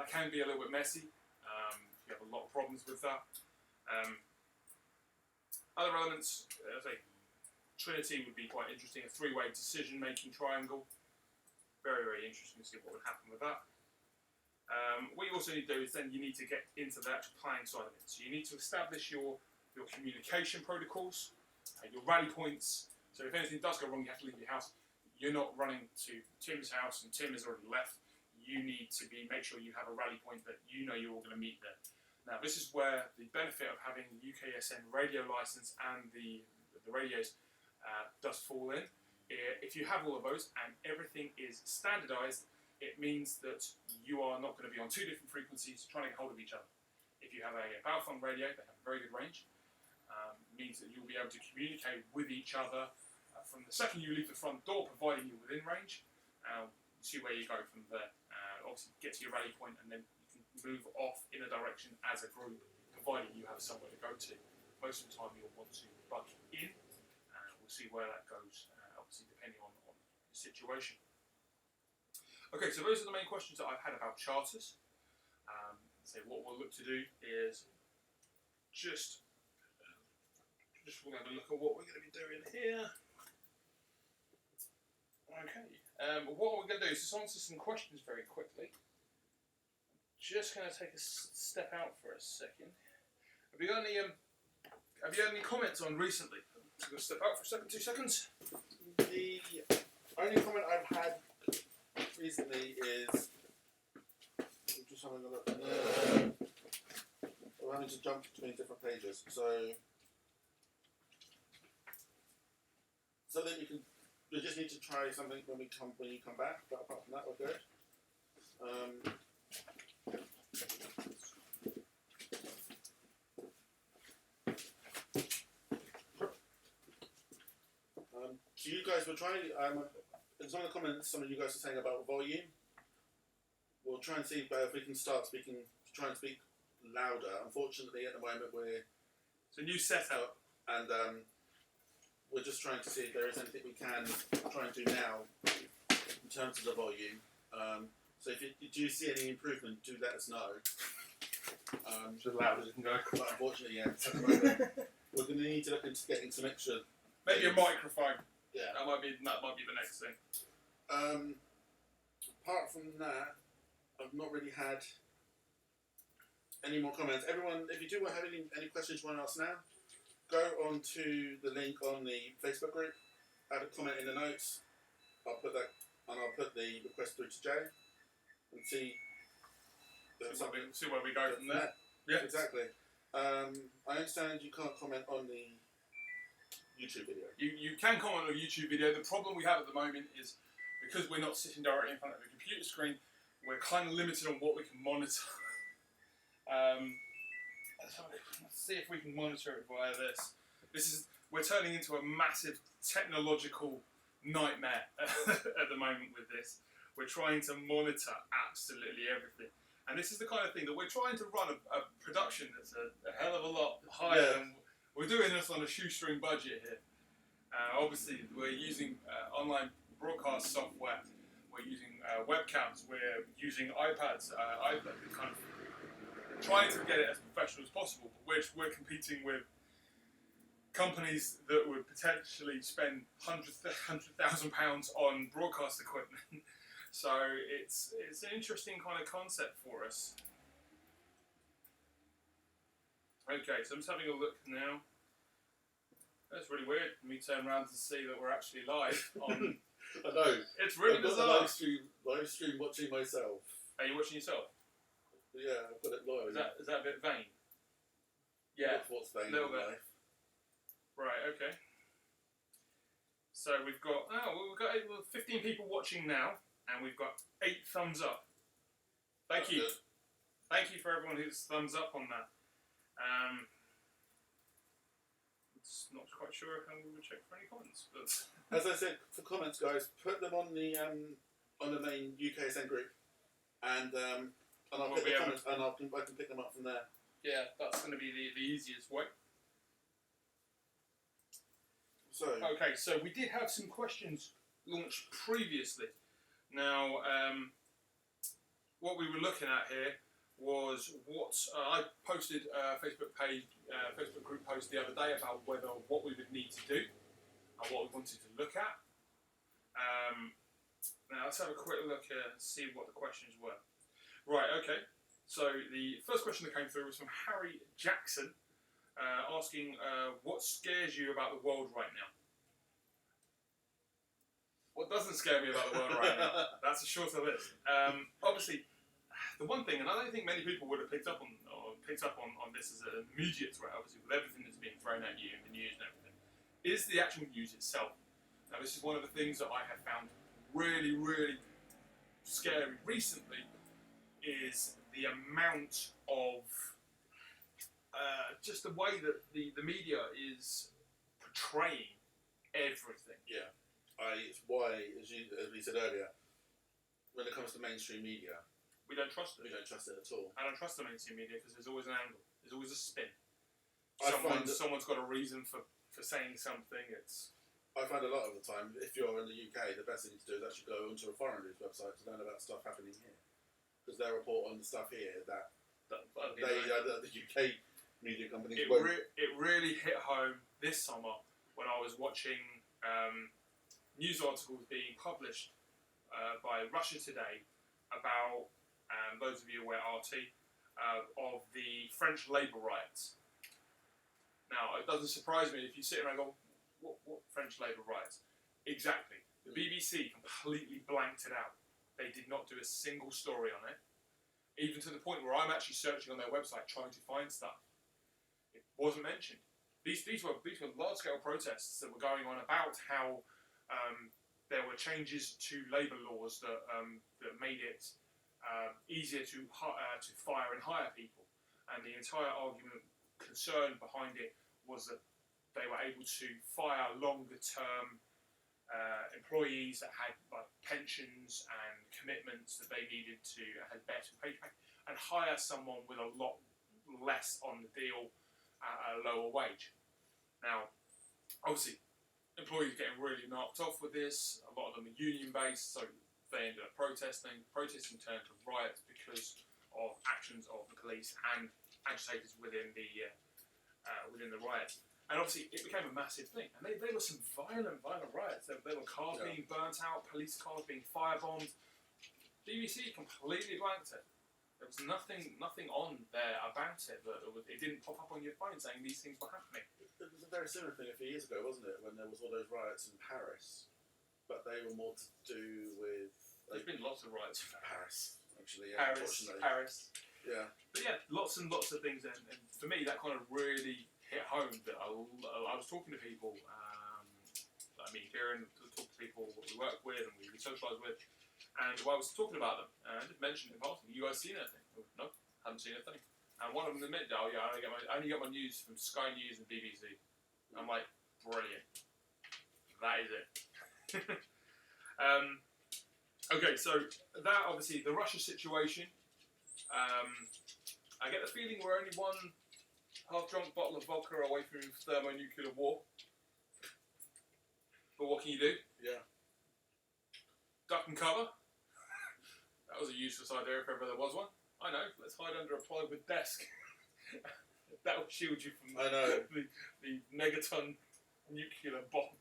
That can be a little bit messy. You have a lot of problems with that. Other elements, as I say, trinity would be quite interesting. A three-way decision-making triangle. Very, very interesting to see what would happen with that. What you also need to do is then you need to get into the actual planning side of it. So you need to establish your communication protocols, your rally points. So if anything does go wrong, you have to leave your house. You're not running to Tim's house and Tim has already left. You need to make sure you have a rally point that you know you're all going to meet there. Now, this is where the benefit of having the UKSN radio license and the radios does fall in. If you have all of those and everything is standardised, it means that you are not going to be on two different frequencies trying to get hold of each other. If you have a Balfon radio, they have a very good range. Means that you'll be able to communicate with each other from the second you leave the front door, providing you're within range. See where you go from there. Obviously, get to your rally point, and then you can move off in a direction as a group, providing you have somewhere to go to. Most of the time, you'll want to plug in. We'll see where that goes, obviously, depending on the situation. Okay, so those are the main questions that I've had about charters. So what we'll look to do is just we'll have a look at what we're going to be doing here. Okay. What we're going to do is just answer some questions very quickly. Just going to take a step out for a second. Have you got any comments on recently? Just going to step out for a second, 2 seconds. The only comment I've had recently is I'm just having a look. I'm having to jump between different pages, so that we just need to try something when you come back. But apart from that, we're good. So you guys were trying. In some of the comments, some of you guys are saying about volume. We'll try and see if we can start speaking. Try and speak louder. Unfortunately, at the moment It's a new setup, and we're just trying to see if there is anything we can try and do now in terms of the volume. So if you do see any improvement, do let us know. as loud as it can go. But unfortunately, yeah, at the moment, we're going to need to look into getting some extra. Maybe a microphone. Yeah. That might be the next thing. Apart from that, I've not really had any more comments. Everyone, if you do have any questions you want to ask now, go on to the link on the Facebook group, add a comment in the notes. I'll put that, and I'll put the request through to Jay and see where we go from there. Yeah, exactly. I understand you can't comment on the YouTube video. You can comment on a YouTube video. The problem we have at the moment is because we're not sitting directly in front of a computer screen, we're kind of limited on what we can monitor. Let's see if we can monitor it via this. We're turning into a massive technological nightmare at the moment with this. We're trying to monitor absolutely everything. And this is the kind of thing that we're trying to run a production that's a hell of a lot higher than we're doing this on a shoestring budget here. Obviously, we're using online broadcast software. We're using webcams. We're using iPads. Kind of trying to get it as professional as possible. But we're competing with companies that would potentially spend £100,000 on broadcast equipment. So it's an interesting kind of concept for us. Okay, so I'm just having a look now. That's really weird. Me turn around to see that we're actually live on. I know. It's really bizarre. I've got a live stream watching myself. Are you watching yourself? Yeah, I've got it live. Is that a bit vain? Yeah. What's vain? Little in bit. life? Right. Okay. So we've got 15 people watching now, and we've got 8 thumbs up. Thank you. Good. Thank you for everyone who's thumbs up on that. It's not quite sure how we would check for any comments, but as I said, for comments, guys, put them on the on the main UKSN group, and I'll We'll pick be the able- comments, and I can pick them up from there. Yeah, that's going to be the easiest way. So Okay, so we did have some questions launched previously. Now, what we were looking at here was what I posted a Facebook group post the other day about what we would need to do and what we wanted to look at. Now let's have a quick look and see what the questions were. Right, okay. So the first question that came through was from Harry Jackson, asking what scares you about the world right now? What doesn't scare me about the world right now? That's a shorter list. Obviously, the one thing, and I don't think many people would have picked up on this as an immediate threat, obviously, with everything that's been thrown at you in the news and everything, is the actual news itself. Now, this is one of the things that I have found really, really scary recently, is the amount of just the way that the media is portraying everything. yeah, it's why, as we said earlier, when it comes to mainstream media, We don't trust we it. don't trust it at all. I don't trust the mainstream media because there's always an angle. There's always a spin. I find that- Someone's got a reason for saying something. I find a lot of the time, if you're in the UK, the best thing to do is actually go onto a foreign news website to learn about stuff happening here, because they report on the stuff here that the UK media companies it, won't. it really hit home this summer when I was watching news articles being published by Russia Today about, those of you aware, RT, of the French labour riots. Now, it doesn't surprise me if you sit around and go, what French labour riots? Exactly. The BBC completely blanked it out. They did not do a single story on it, even to the point where I'm actually searching on their website trying to find stuff. It wasn't mentioned. These were large-scale protests that were going on about how there were changes to labour laws that made it easier to fire and hire people, and the entire argument concern behind it was that they were able to fire longer-term employees that had like pensions and commitments that they needed to had better paycheck, and hire someone with a lot less on the deal at a lower wage. Now, obviously, employees getting really knocked off with this. A lot of them are union-based, so they ended up protesting. Protesting turned to riots because of actions of the police and agitators within the riots. And obviously, it became a massive thing. And they were some violent riots. There were cars being burnt out, police cars being firebombed. BBC completely blanked it. There was nothing on there about it. It didn't pop up on your phone saying these things were happening. It was a very similar thing a few years ago, wasn't it? When there was all those riots in Paris, but they were more to do with There's been lots of riots. Paris, actually. Yeah, unfortunately. Paris. Yeah. But yeah, lots and lots of things. And for me, that kind of really hit home. That I was talking to people, I mean, hearing to talk to people we work with and we socialise with, and while I was talking about them, I just mentioned in passing, you guys seen anything? No, haven't seen a thing. And one of them admitted, oh yeah, I only get my news from Sky News and BBC. I'm like, brilliant. That is it. Okay, so that obviously the Russia situation. I get the feeling we're only one half-drunk bottle of vodka away from thermonuclear war. But what can you do? Yeah. Duck and cover. That was a useless idea if ever there was one. I know. Let's hide under a plywood desk. That will shield you from the megaton nuclear bomb.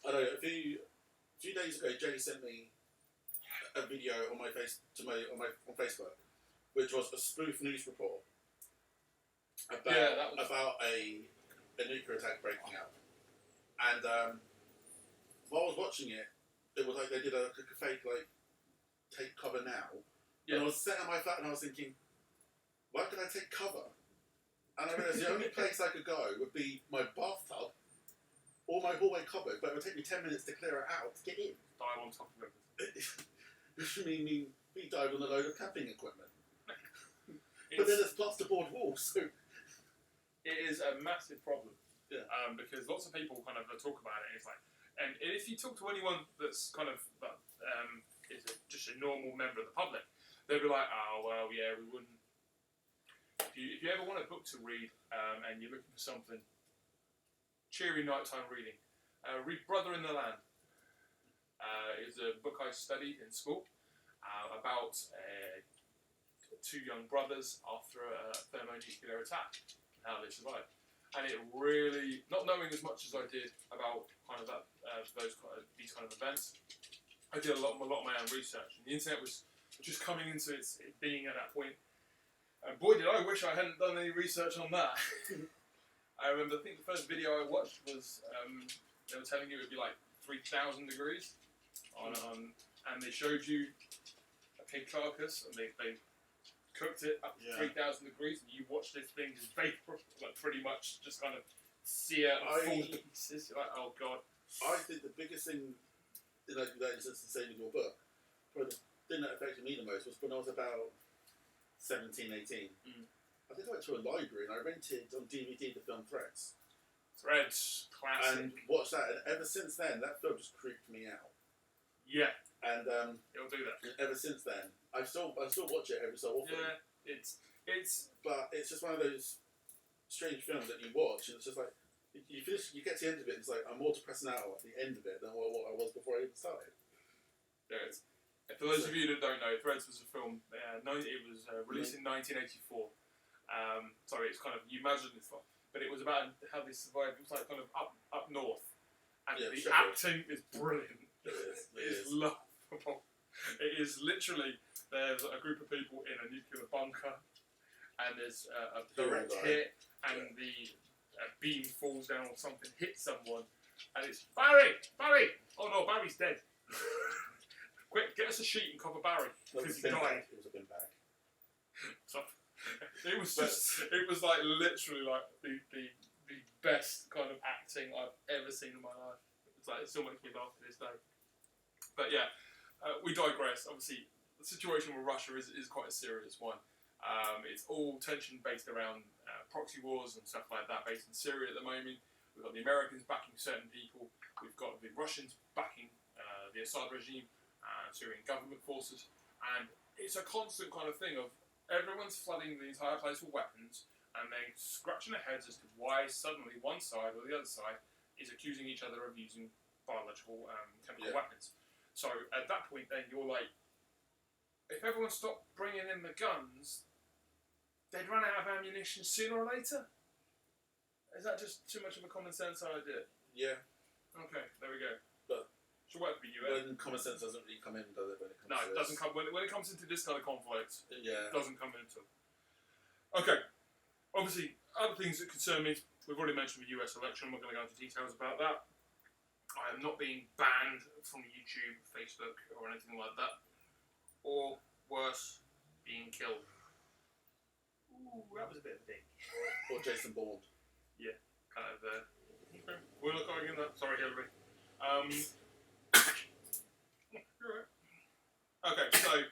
I know. A few days ago, Jay sent me a video on on Facebook, which was a spoof news report about a nuclear attack breaking out. And while I was watching it, it was like they did a fake take cover now. Yeah. And I was sitting in my flat and I was thinking, why could I take cover? And I realised the only place I could go would be my bathtub or my hallway cupboard, but it would take me 10 minutes to clear it out to get in. Dive on top of everything. Which mean we dive on a load of camping equipment. But It's- then there's plasterboard walls, so It is a massive problem. Yeah. Because lots of people kind of talk about it, and it's like, and if you talk to anyone that's kind of just a normal member of the public, they'd be like, oh well, yeah, we wouldn't. If you ever want a book to read and you're looking for something cheery nighttime reading, read Brother in the Land. It's a book I studied in school about two young brothers after a thermonuclear attack and how they survived. And it really, not knowing as much as I did about kind of that, these kind of events, I did a lot of my own research. And the internet was just coming into it being at that point. And boy, did I wish I hadn't done any research on that. I remember, I think the first video I watched was they were telling you it would be like 3,000 degrees, and they showed you a pig carcass, and they cooked it up to 3,000 degrees, and you watch this thing just vapor, like pretty much just kind of sear and fall to pieces. You're like, oh god. I think the biggest thing, that is the same in your book, probably the thing that affected me the most was when I was about 17, 18. I think I went to a library and I rented on DVD the film Threads. Threads, classic. And watched that, and ever since then, that film just creeped me out. Yeah. And it'll do that. ever since then, I still watch it every so often. Yeah, But it's just one of those strange films that you watch, and it's just like you get to the end of it, and it's like I'm more depressed now at the end of it than what I was before I even started. There it is. For those of you that don't know, Threads was a film. It was released in 1984. Sorry, it's kind of, you imagine this one, but it was about how they survived. It was like kind of up north, and the acting is brilliant. It is laughable. It is literally, there's a group of people in a nuclear bunker, and there's a direct hit, and the beam falls down or something, hits someone, and it's Barry! Oh no, Barry's dead. Quick, get us a sheet and cover Barry, because he died. It was a bin bag. So, it was like literally like the best kind of acting I've ever seen in my life. It still makes me laugh to this day. But yeah, we digress. Obviously, the situation with Russia is quite a serious one. It's all tension based around proxy wars and stuff like that, based in Syria at the moment. We've got the Americans backing certain people. We've got the Russians backing the Assad regime, Syrian government forces, and it's a constant kind of thing of everyone's flooding the entire place with weapons, and then scratching their heads as to why suddenly one side or the other side is accusing each other of using biological chemical weapons. So at that point, then you're like, if everyone stopped bringing in the guns, they'd run out of ammunition sooner or later. Is that just too much of a common sense idea? Yeah. Okay, there we go. But should work for you. When common sense doesn't really come in, does it? When it comes to it doesn't come when it comes into this kind of conflict. Yeah. It doesn't come into. Okay. Obviously, other things that concern me. We've already mentioned the US election. We're going to go into details about that. I am not being banned from YouTube, Facebook, or anything like that. Or worse, being killed. Ooh, that was a bit of a thing. Or Jason Bourne. Yeah, kind of. We'll look again. Sorry, Hillary. You're right. Okay, so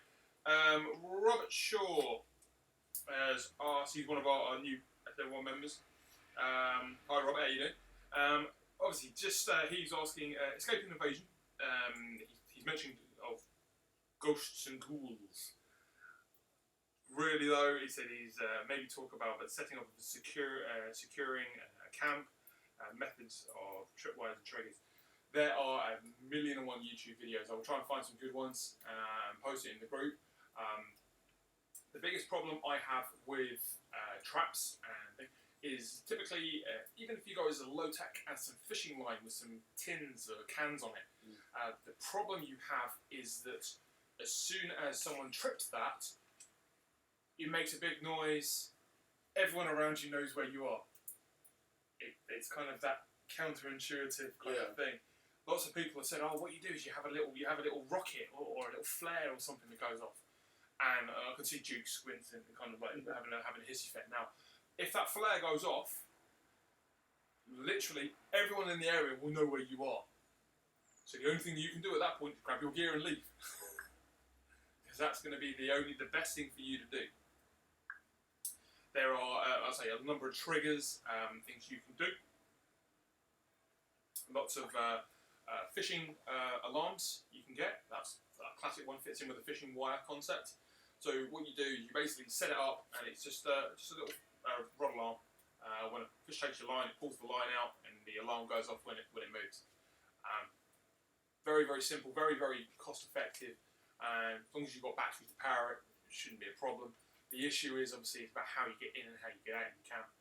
Robert Shaw has asked. He's one of our new FA1 members. Hi, Robert. How you doing? Obviously, just he's asking escaping invasion. He's mentioned of ghosts and ghouls. Really though, he said he's maybe talk about the setting up of securing a camp, methods of tripwires and triggers. There are 1,000,001 YouTube videos. I will try and find some good ones and post it in the group. The biggest problem I have with traps and is typically, even if you go as a low tech as some fishing line with some tins or cans on it, the problem you have is that as soon as someone trips that, it makes a big noise, everyone around you knows where you are. It's kind of that counterintuitive kind of thing. Lots of people have said, oh, what you do is you have a little rocket or a little flare or something that goes off. And I can see Duke squinting and kind of like having a hissy fit. Now, if that flare goes off, literally everyone in the area will know where you are. So the only thing you can do at that point is grab your gear and leave. Because that's going to be the best thing for you to do. There are, I'll say, a number of triggers, things you can do. Lots of fishing alarms you can get. That's a classic one, fits in with the fishing wire concept. So what you do, you basically set it up, and it's just a little rod alarm. When a fish takes your line, it pulls the line out, and the alarm goes off when it moves. Very, very simple, very, very cost effective. And as long as you've got batteries to power it, it shouldn't be a problem. The issue is obviously it's about how you get in and how you get out of the camp.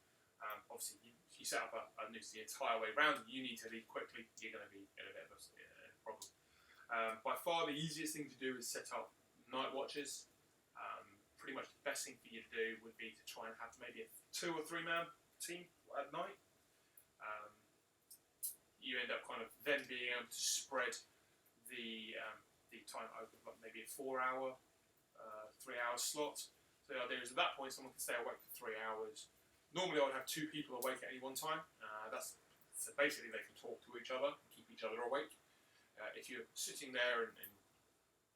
Obviously, you set up a noose the entire way around, you need to leave quickly, you're going to be in a bit of a problem. By far, the easiest thing to do is set up night watches. Pretty much the best thing for you to do would be to try and have maybe a 2 or 3 man team at night. You end up kind of then being able to spread the time over maybe a 4-hour, 3-hour slot. So the idea is at that point someone can stay awake for 3 hours. Normally I would have 2 people awake at any one time. So basically they can talk to each other, keep each other awake. If you're sitting there and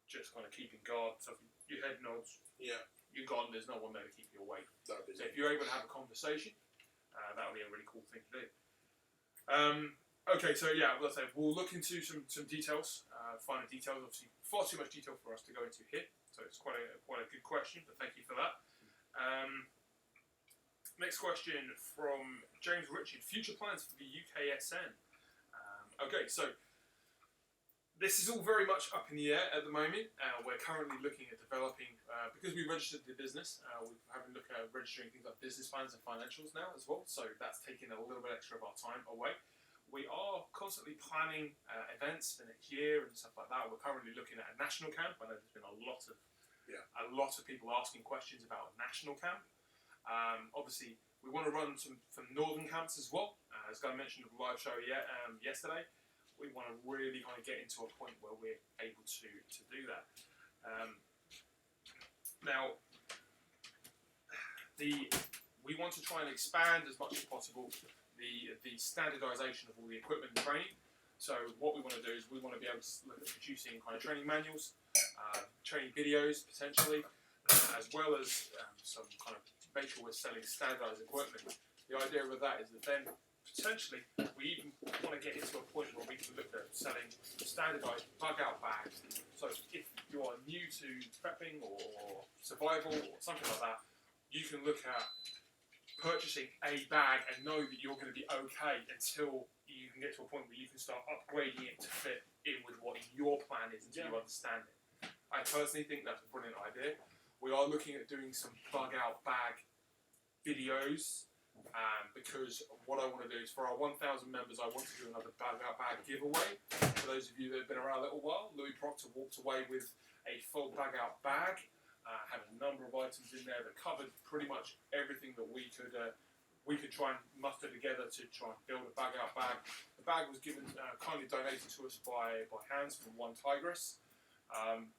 just kind of keeping guard, so if your head nods, you're gone, there's no one there to keep you awake. So if you're able to have a conversation, that would be a really cool thing to do. Okay, so yeah, let's say we'll look into some details, finer details. Obviously, far too much detail for us to go into here, so it's quite a good question. But thank you for that. Next question from James Richard: future plans for the UKSN. Okay, so this is all very much up in the air at the moment. We're currently looking at developing, because we registered the business, we're having a look at registering things like business plans and financials now as well. So that's taking a little bit extra of our time away. We are constantly planning events for next year and stuff like that. We're currently looking at a national camp. I know there's been a lot of people asking questions about a national camp. Obviously, we want to run some northern camps as well. As Guy mentioned in the live show yesterday, we want to really kind of get into a point where we're able to do that. Now, we want to try and expand as much as possible the standardisation of all the equipment and training. So what we want to do is we want to be able to look at producing kind of training manuals, training videos potentially, as well as some kind of make sure we're selling standardised equipment. The idea with that is that then potentially we even want to get into a point where we can look at selling standardised bug-out bags. So if you are new to prepping or survival or something like that, you can look at purchasing a bag and know that you're going to be okay until you can get to a point where you can start upgrading it to fit in with what your plan is until you understand it. I personally think that's a brilliant idea. We are looking at doing some bug-out bag videos. Because what I want to do is for our 1,000 members, I want to do another bug-out bag giveaway. For those of you that have been around a little while, Louis Proctor walked away with a full bug-out bag. Had a number of items in there that covered pretty much everything that we could try and muster together to try and build a bug-out bag. The bag was given kindly donated to us by Hans from One Tigress.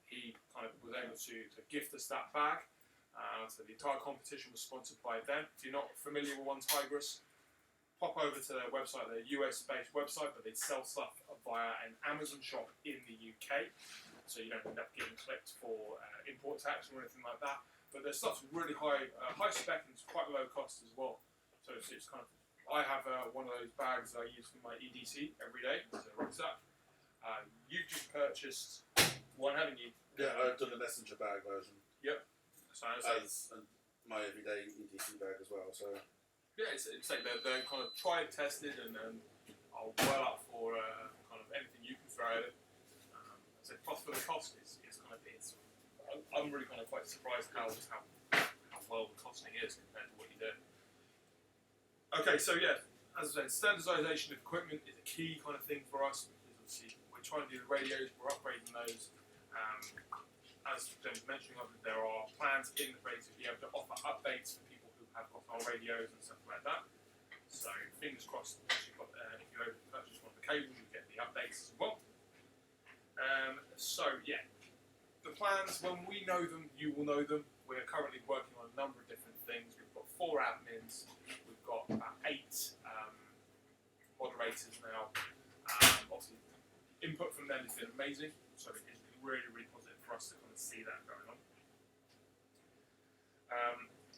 He kind of was able to gift us that bag. So the entire competition was sponsored by them. If you're not familiar with One Tigress, pop over to their website, their US-based website, but they sell stuff via an Amazon shop in the UK. So you don't end up getting clipped for import tax or anything like that. But their stuff's really high spec and it's quite low cost as well. So it's kind of, I have one of those bags that I use for my EDC every day. It's a rucksack. You've just purchased one, haven't you? Yeah, I've done the messenger bag version. Yep. As my everyday EDC bag as well. So yeah, it's like they're kind of tried, tested, and are well up for kind of anything you can throw at it. So plus for the cost is kind of I'm really kind of quite surprised how well the costing is compared to what you do. Okay, so yeah, as I said, standardisation of equipment is a key kind of thing for us because obviously we're trying to do the radios, we're upgrading those. As Jen was mentioning, there are plans in place to be able to offer updates for people who have got our radios and stuff like that. So fingers crossed, if you purchase one of the cables, you get the updates as well. So yeah, the plans, when we know them, you will know them. We're currently working on a number of different things. We've got 4 admins, we've got about 8 moderators now. Obviously, input from them has been amazing, so it's been really, really positive for us to kind of see that going on.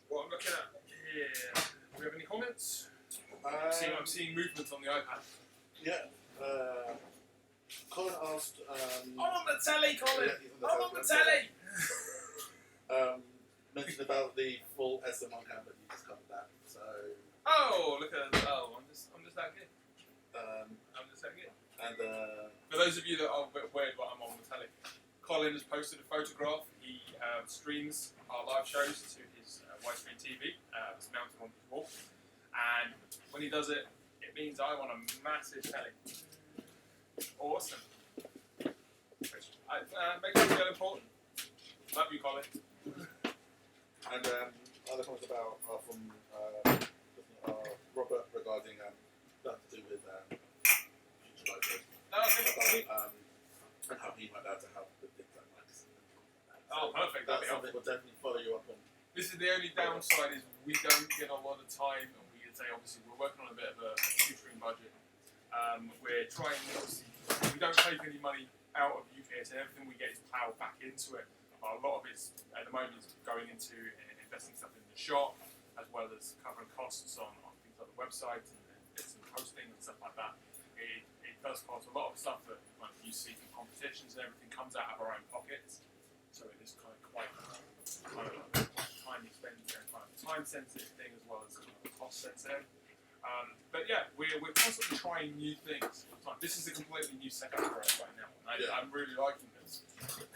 What I'm looking at here, do we have any comments? I'm seeing movement on the iPad. yeah. Colin asked. I'm on the telly, Colin. Yeah, he's I'm on the telly. Mentioned about the full SM1 camp, but you just covered that. So. Oh, look at I'm just that good. I'm just that good. And for those of you that are a bit weird, but I'm on the telly. Colin has posted a photograph. He streams our live shows to his widescreen TV. It's mounted on his wall, and when he does it, it means I want a massive telly. Awesome. Makes me feel important. Love you, Colin. And other comments about are from Robert regarding that to do with future live shows. About and how he might be able to help with things like mics. Oh, perfect. That's something we'll definitely follow you up on. This is the only downside is we don't get a lot of time, and we say obviously we're working on a bit of a tutoring budget. We're trying obviously we don't take any money out of UKSN. Everything we get is ploughed back into it. A lot of it's at the moment is going into investing stuff in the shop, as well as covering costs on things like the website and bits and hosting and stuff like that. It does cost a lot of stuff that like you see from competitions and everything comes out of our own pockets. So it is quite time expenditure and quite a time sensitive thing as well as cost sensitive. But yeah, we're constantly trying new things. This is a completely new setup for us right now. And I'm really liking this.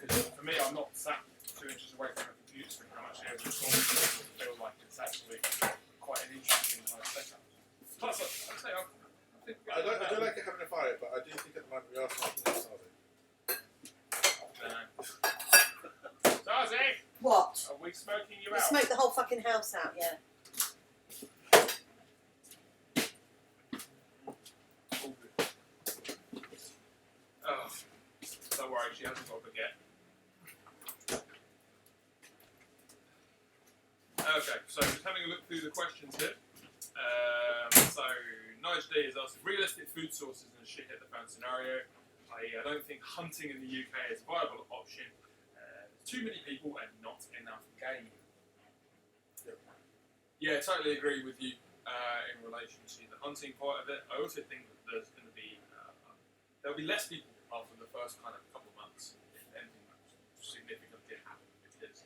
Because for me, I'm not sat 2 inches away from a computer screen. I'm actually able to feel like it's actually quite an interesting kind of setup. Plus, I'd say I don't like it having a fire, but I do think at the moment we are smoking that Sazi. Sazi! What? Are we smoking you We out? smoked the whole fucking house out, yeah. All good. Oh, don't worry, she hasn't got a baguette. Okay, so just having a look through the questions here. So Nigel D is asking, realistic food sources in a shit hit the fan scenario. I don't think hunting in the UK is a viable option. Too many people and not enough game. Yeah, totally agree with you in relation to the hunting part of it. I also think that there's going to be there'll be less people after the first kind of couple of months if anything significant did happen, because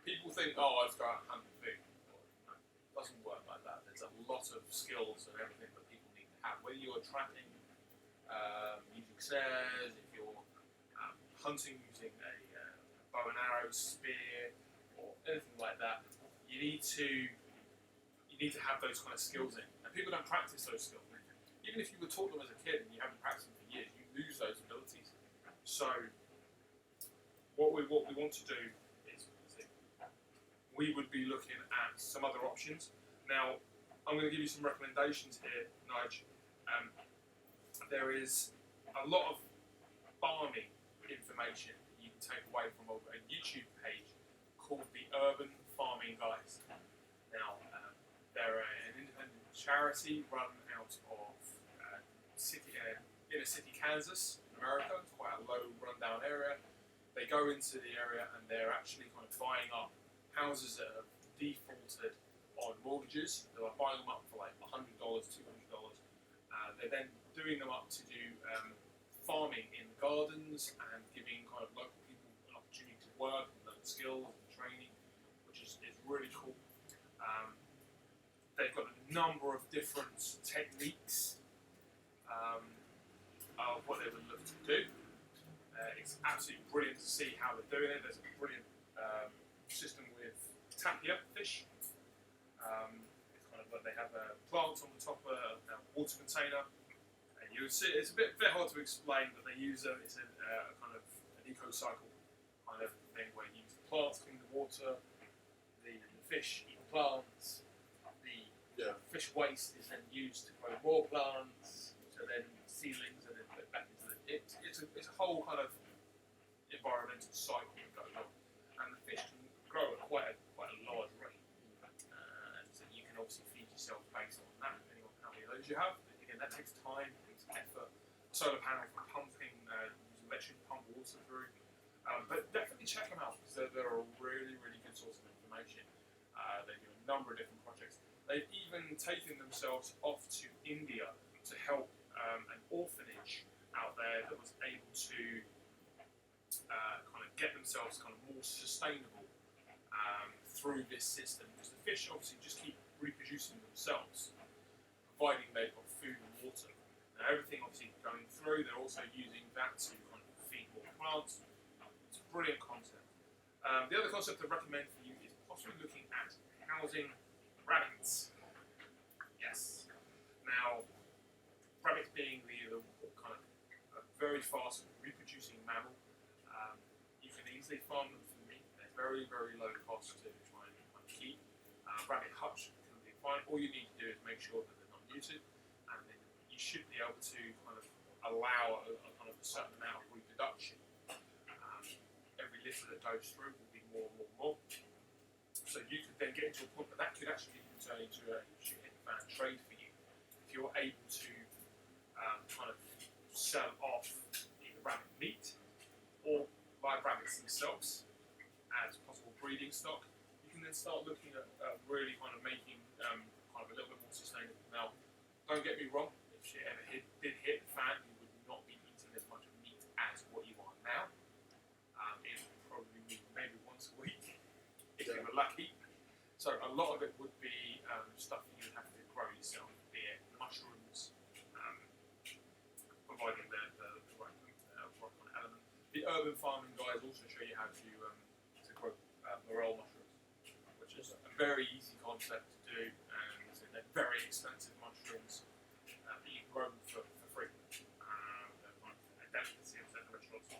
people think, oh, I'll just go out and hunt food. It doesn't work like that. There's a lot of skills and everything that people need to have. Whether you're trapping using snares, if you're hunting using a bow and arrow, spear, or anything like that, you need to have those kind of skills in. And people don't practice those skills. Even if you were taught them as a kid and you haven't practiced them for years, you lose those abilities. So what we want to do is we would be looking at some other options. Now, I'm going to give you some recommendations here, Nige. There is a lot of farming information that you can take away from a YouTube page called the Urban Farming Guys. Now, they're an independent charity run out of inner city Kansas, in America. It's quite a low rundown area. They go into the area and they're actually kind of buying up houses that have defaulted on mortgages. They're buying them up for like $100, $200. They're then doing them up to do farming in gardens and giving kind of local people an opportunity to work and learn skills and training, which is really cool. They've got a number of different techniques of what they would look to do. It's absolutely brilliant to see how they're doing it. There's a brilliant system with tapia fish. It's kind of like they have plants on the top of a water container. And you would see it's a bit hard to explain, but they use it's a kind of an eco-cycle kind of thing where you use the plants clean the water, the fish eat the plants, the fish waste is then used to grow more plants, so then seedlings are then put back into it's a whole kind of environmental cycle that goes on, and the fish can grow at quite a large rate, and so you can obviously feed yourself based on that, depending on how many of those you have. Again, that takes time, it takes effort. Solar panel for pumping, use electric pump water through, but definitely check them out because they're a really good source of information. They do a number of different projects. They've even taken themselves off to India to help an orphanage out there that was able to kind of get themselves kind of more sustainable through this system, because the fish obviously just keep reproducing themselves, providing they've got food and water. Now everything obviously going through, they're also using that to kind of feed more plants. It's a brilliant concept. The other concept I recommend for you is possibly looking at housing rabbits. Yes. Now, rabbits being the kind of a very fast reproducing mammal, you can easily farm them for meat. They're very, very low cost to try and keep. Rabbit hutch can be fine. All you need to do is make sure that they're not neutered, and then you should be able to kind of allow a kind of a certain amount of reproduction. Every litter that goes through will be more and more and more. So you could then get into a point that that could actually even turn into a chicken fan trade for you. If you're able to kind of sell off either rabbit meat or live rabbits themselves as possible breeding stock, you can then start looking at really kind of making kind of a little bit more sustainable. Now, don't get me wrong, if shit ever did hit the fan, you would not be eating as much meat as what you are now. It would probably be maybe once a week if you were lucky. So a lot of it would be stuff that you would have to grow yourself, be it mushrooms, providing the right kind of element. The urban farming guys also show you how to grow morel mushrooms, which is a very easy concept to do, and they're very expensive mushrooms, but you can grow them for free. They're kind of a delicacy of certain restaurants.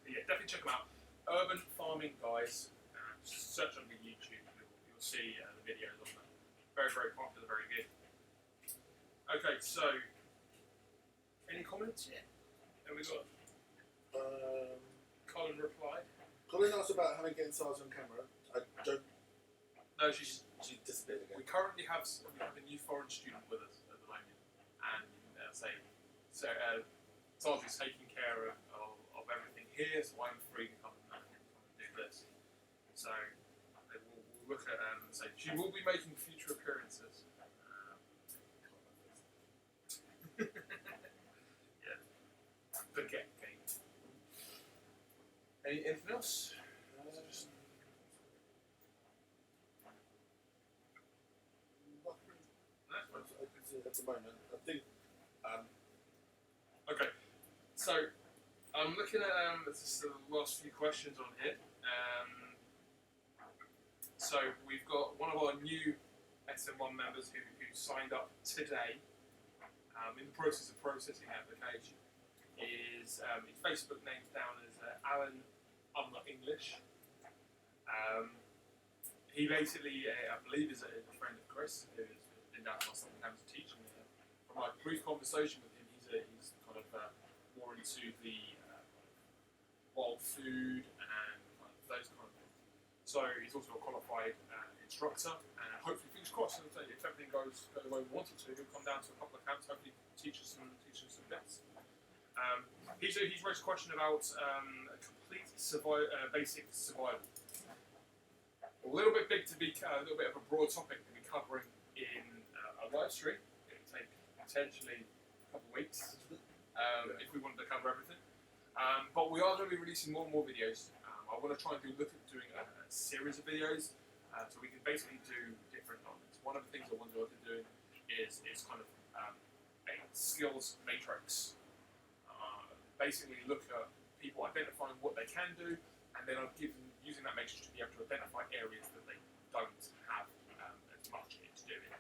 But yeah, definitely check them out. Urban farming guys. Just search on the YouTube. You'll see the videos on them. Very, very popular. Very good. Okay, so any comments? Yeah. There we go. Colin replied. Colin asked about having getting SARS on camera. I don't. No, She disappeared again. we currently have a new foreign student with us at the moment, and Sarge is taking care of everything here, so I'm free to come and do this. So we'll look at she will be making future appearances. Yeah, forget game. Anything else? At the moment, I think. Okay, so I'm looking at this is the last few questions on here. So we've got one of our new SN1 members who signed up today. In the process of processing the application, is his Facebook name's down as Alan. I'm not English. He basically, I believe, is a friend of Chris who has been down to us sometimes to teach. From my brief conversation with him, he's kind of more into the wild food and those kind of things. So he's also a qualified instructor, and hopefully, fingers crossed, if everything goes the way we want it to, he'll come down to a couple of camps, hopefully teach us some bits. He's raised a question about complete basic survival. A little bit big to be, a little bit of a broad topic to be covering in a live stream. It would take potentially a couple of weeks if we wanted to cover everything. But we are going to be releasing more and more videos. I want to try and look at doing a series of videos so we can basically do different elements. One of the things I want to look at doing is kind of a skills matrix. Basically look at people identifying what they can do, and then I'll give them using that matrix to be able to identify areas that they don't have as much into doing.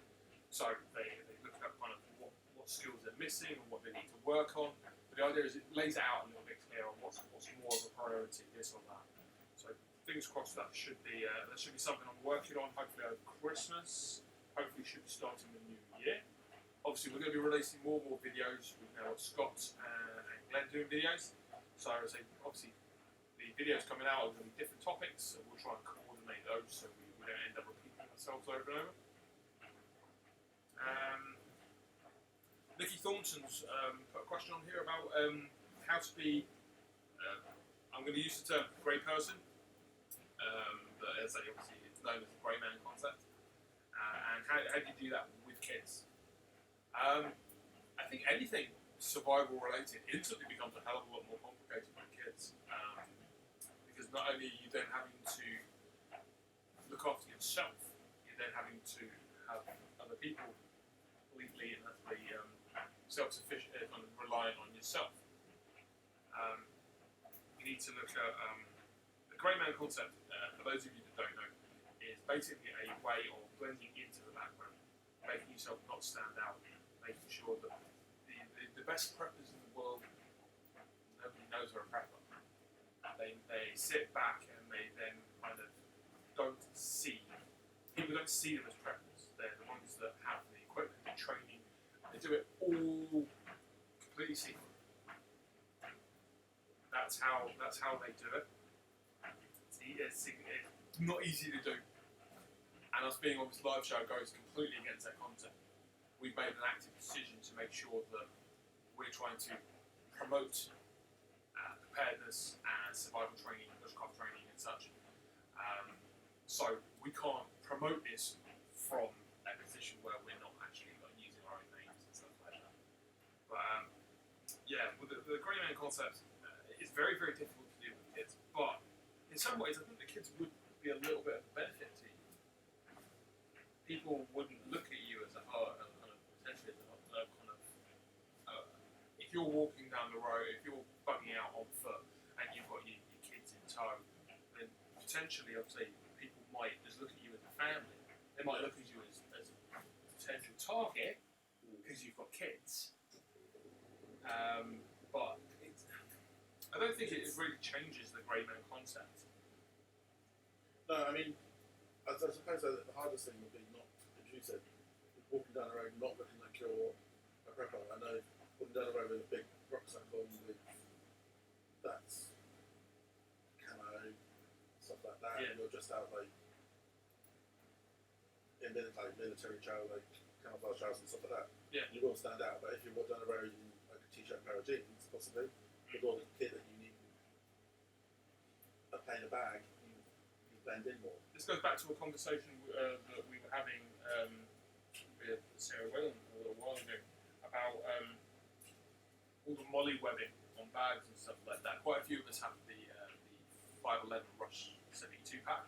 So they look at kind of what skills they're missing and what they need to work on. But the idea is it lays out a little bit clear on what's more of a priority, this or that. So fingers crossed that should be something I'm working on. Hopefully over Christmas. Hopefully should be starting the new year. Obviously we're going to be releasing more and more videos. We've now got Scott and Glenn doing videos. So I say obviously the videos coming out are going to be different topics, and we'll try and coordinate those so we don't end up repeating ourselves over and over. Nikki Thornton's put a question on here about how to be, I'm going to use the term grey person, but as I say, obviously it's known as the grey man concept, and how do you do that with kids? I think anything survival related instantly becomes a hell of a lot more complicated with kids. Because not only are you then having to look after yourself, you're then having to have other people completely and utterly self-sufficient, kind of relying on yourself. You need to look at the grey man concept, for those of you that don't know, is basically a way of blending into the background, making yourself not stand out, making sure that the best preppers in the world, nobody knows they're a prepper. They sit back and they then kind of don't see, people don't see them as preppers. They're the ones that have the equipment, the training, they do it all completely secret. That's how they do it. It's not easy to do. And us being on this live show goes completely against that concept. We've made an active decision to make sure that we're trying to promote preparedness and survival training, bushcraft training and such. So we can't promote this from a position where we're not actually using our own names and stuff like that. But yeah, with the grey man concept, it's very, very difficult to do with kids. But in some ways, I think the kids would be a little bit of a benefit to you. People wouldn't look at you as potentially as a kind of if you're walking down the road, if you're bugging out on foot and you've got your kids in tow, then potentially, I'd say, people might just look at you as a family. They might look at you as a potential target because you've got kids. But I don't think it really changes the grey man concept. No, I mean, I suppose that the hardest thing would be not, as you said, walking down the road not looking like you're a prepper. I know walking down the road with a big rucksack on with that's camo, stuff like that, Yeah. and you're just out like in military trail, like camouflage trousers and stuff like that. Yeah. You will stand out, but if you walk down the road in like a t-shirt and a pair of jeans, possibly, with all the kit that you need, a plane, a bag, you blend in more. This goes back to a conversation that we were having with Sarah Whelan a little while ago about all the molly webbing on bags and stuff like that. Quite a few of us have the 511 Rush 72 pack,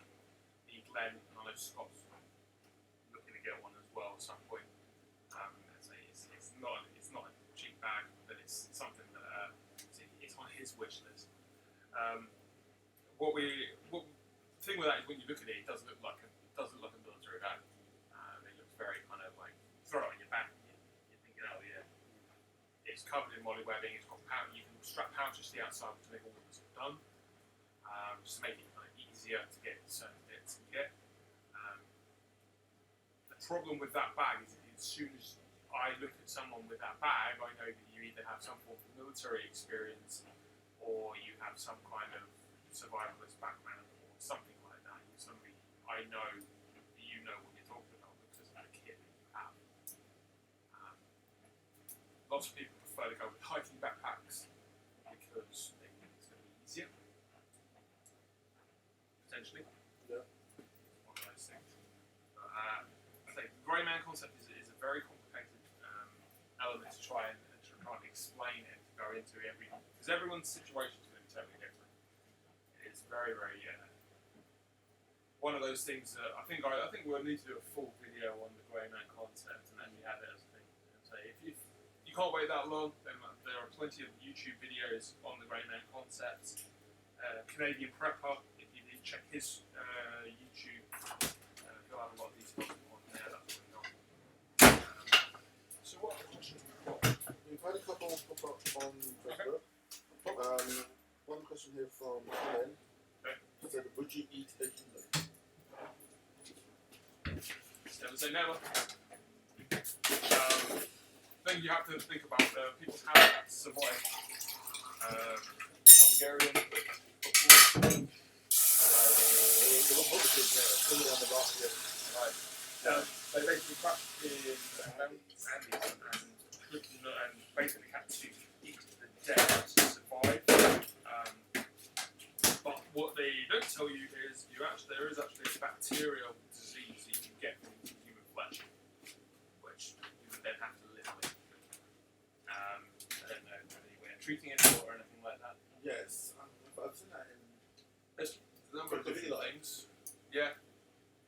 the Glen, and I know Scott's looking to get one as well at some point. It's not a cheap bag, but it's something that it's on his wish list. The thing with that is when you look at it, it does look like a military bag. It looks very kind of like throw it on your back. And you're thinking, oh yeah, it's covered in molly webbing. It's got you can strap pouches to the outside to make all of this done. Just to make it kind of easier to get certain bits and get. The problem with that bag is as soon as I look at someone with that bag, I know that you either have some form of military experience or you have some kind of survivalist background or something like that. I know that you know what you're talking about because of the kit that you have. Lots of people prefer to go with hiking backpacks because they think it's going to be easier. Potentially. Yeah. One of those things. But, I think the grey man concept is a very complicated element to try and explain it, to go into everything, because everyone's situation is going to be totally different. It's very, very one of those things that I think we'll need to do a full video on the grey man concept and actually have it as a thing. And say if you can't wait that long, then there are plenty of YouTube videos on the grey man concept. Canadian Prepper, if you did check his YouTube, he'll have a lot of details on there. That's what we got. So what other questions have we got? We've had a couple pop up on Facebook. Okay. One question here from Helen. Okay. He said, would you eat a human? Never say never. Thing you have to think about people's habits survive. Hungarian football. Right. They basically practice and basically had to eat the dead to survive. But what they don't tell you is there is actually a bacterial disease that you can get from human flesh, which you would then have to live with. treating it or anything like that. Yes, I've seen that in There's a number of different things. Yeah.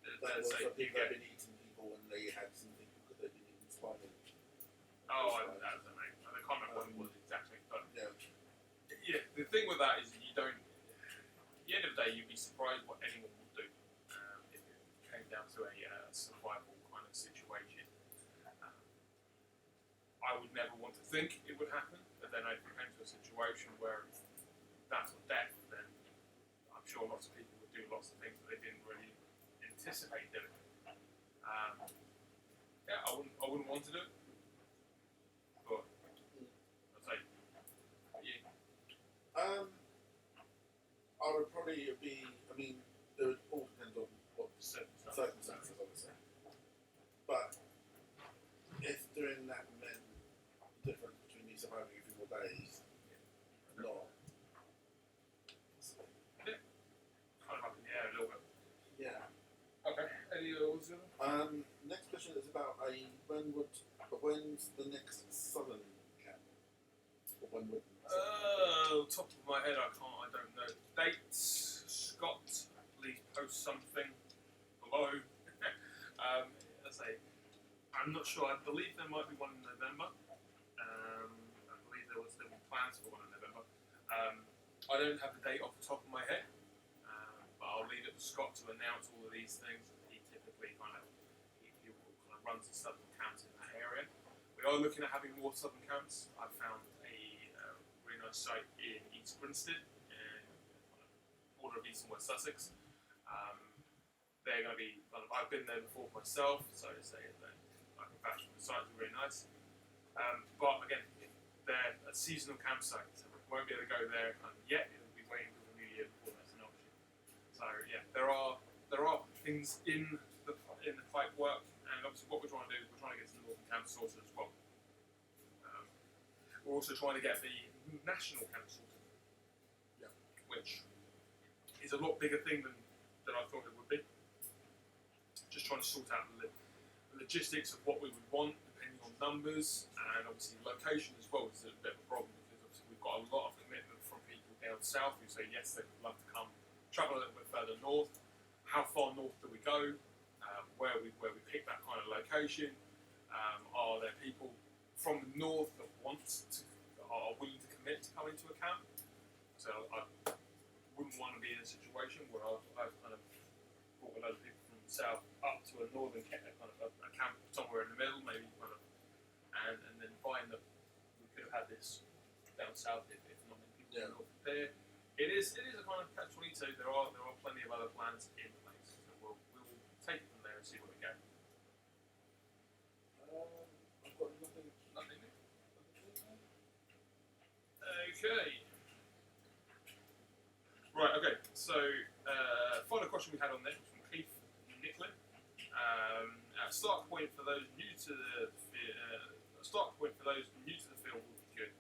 that Let's was say for people you that get- have been eating people and they had some people because they've been eating spiders. Oh, I don't know. I can't remember what it was exactly, but Yeah. yeah, the thing with that is you don't. At the end of the day, you'd be surprised what anyone will do if it came down to a survival kind of situation. Um, I would never want to think it would happen, but then if it came to a situation where that's or death, then I'm sure lots of people would do lots of things that they didn't really anticipate doing. Yeah, I wouldn't want to do it, but I'd say, yeah. I would probably be. I mean, it would all depend on what circumstances, obviously. But if doing that meant the difference between me surviving a few more days, not. Kind of up in the air a little bit. Yeah. Okay. Any others? Next question is about when's the next southern camp? Or when would? Top of my head, I don't know dates. Scott, please post something below. Let's say, I'm not sure. I believe there might be one in November. I believe there were plans for one in November. I don't have the date off the top of my head, but I'll leave it to Scott to announce all of these things. He typically he runs the southern camps in that area. We are looking at having more southern camps. I found a really nice site in East Grinstead, in border of East and West Sussex. They're going to be. I've been there before myself, so I can vouch for the site. Are really nice. But again, they're a seasonal campsite, so we won't be able to go there yet. It'll be waiting for the new year before that's an option. So yeah, there are things in the pipe work, and obviously what we're trying to do is we're trying to get some northern camps sorted as well. We're also trying to get the national camp sorted, which is a lot bigger thing than I thought it would be. Just trying to sort out the logistics of what we would want, depending on numbers, and obviously location as well is a bit of a problem because obviously we've got a lot of commitment from people down south who say yes, they would love to come travel a little bit further north. How far north do we go? Where we pick that kind of location? Are there people from the north that are willing to commit to coming to a camp? So I wouldn't want to be in a situation where I've kind of brought a load of people from the south up to a northern camp, kind of a camp somewhere in the middle, maybe kind of, and then find that we could have had this down south if not many people north there. It is a kind of catch-22. There are plenty of other plans in place, so we'll take it from there and see where we go. I've got nothing. Nothing new. Okay. Right. Okay. So final question we had on there was from Keith Nicklin. A start point for those new to the field would be good.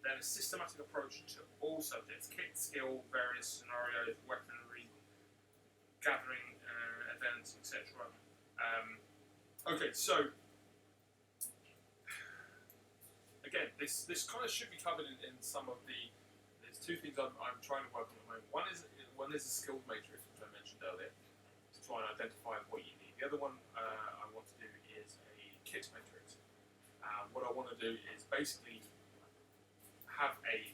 Then a systematic approach to all subjects: kit, skill, various scenarios, weaponry, gathering, events, etc. Okay, so again, this kind of should be covered in some of the. There's two things I'm trying to work on at the moment. One is a skills matrix, which I mentioned earlier, to try and identify what you need. The other one I want to do is a kit matrix. What I want to do is basically have a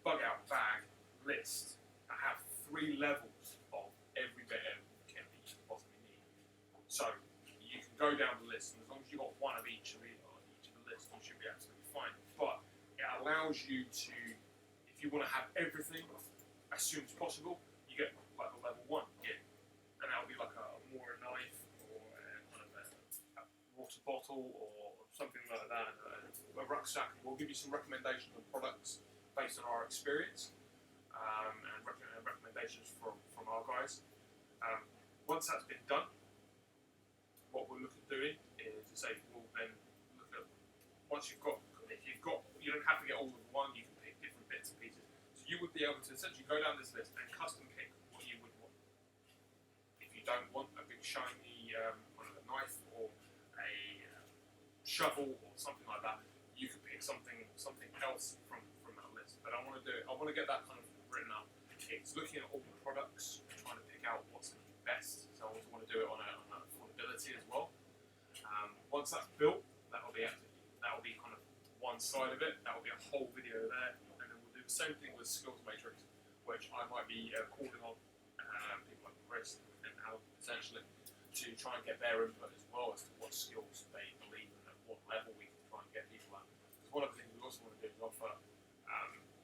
bug out bag list. I have 3 levels of every bit of kit that you can possibly need. So you can go down the list, and as long as you've got one of each of the list, you should be absolutely fine. But it allows you to, if you want to have everything as soon as possible, you get like a level 1 kit, and that'll be like a more knife or kind of a water bottle or something like that, a rucksack. We'll give you some recommendations on products based on our experience and recommendations from our guys. Once that's been done, what we'll look at doing is to say we'll then look at you don't have to get all of one. You can pick different bits and pieces. So you would be able to essentially go down this list and custom pick what you would want. If you don't want a big shiny a knife or a shovel or something like that, you can pick pick something else from that list. But I want to do it. I want to get that kind of written up. It's looking at all the products, trying to pick out what's going to be best. So I also want to do it on affordability as well. Once that's built, that'll be kind of one side of it. That'll be a whole video there, and then we'll do the same thing with skills matrix, which I might be calling on people like Chris and Alan potentially to try and get their input as well as to what skills they believe and at what level we can try and get people at. Because one of the things we also want to do is offer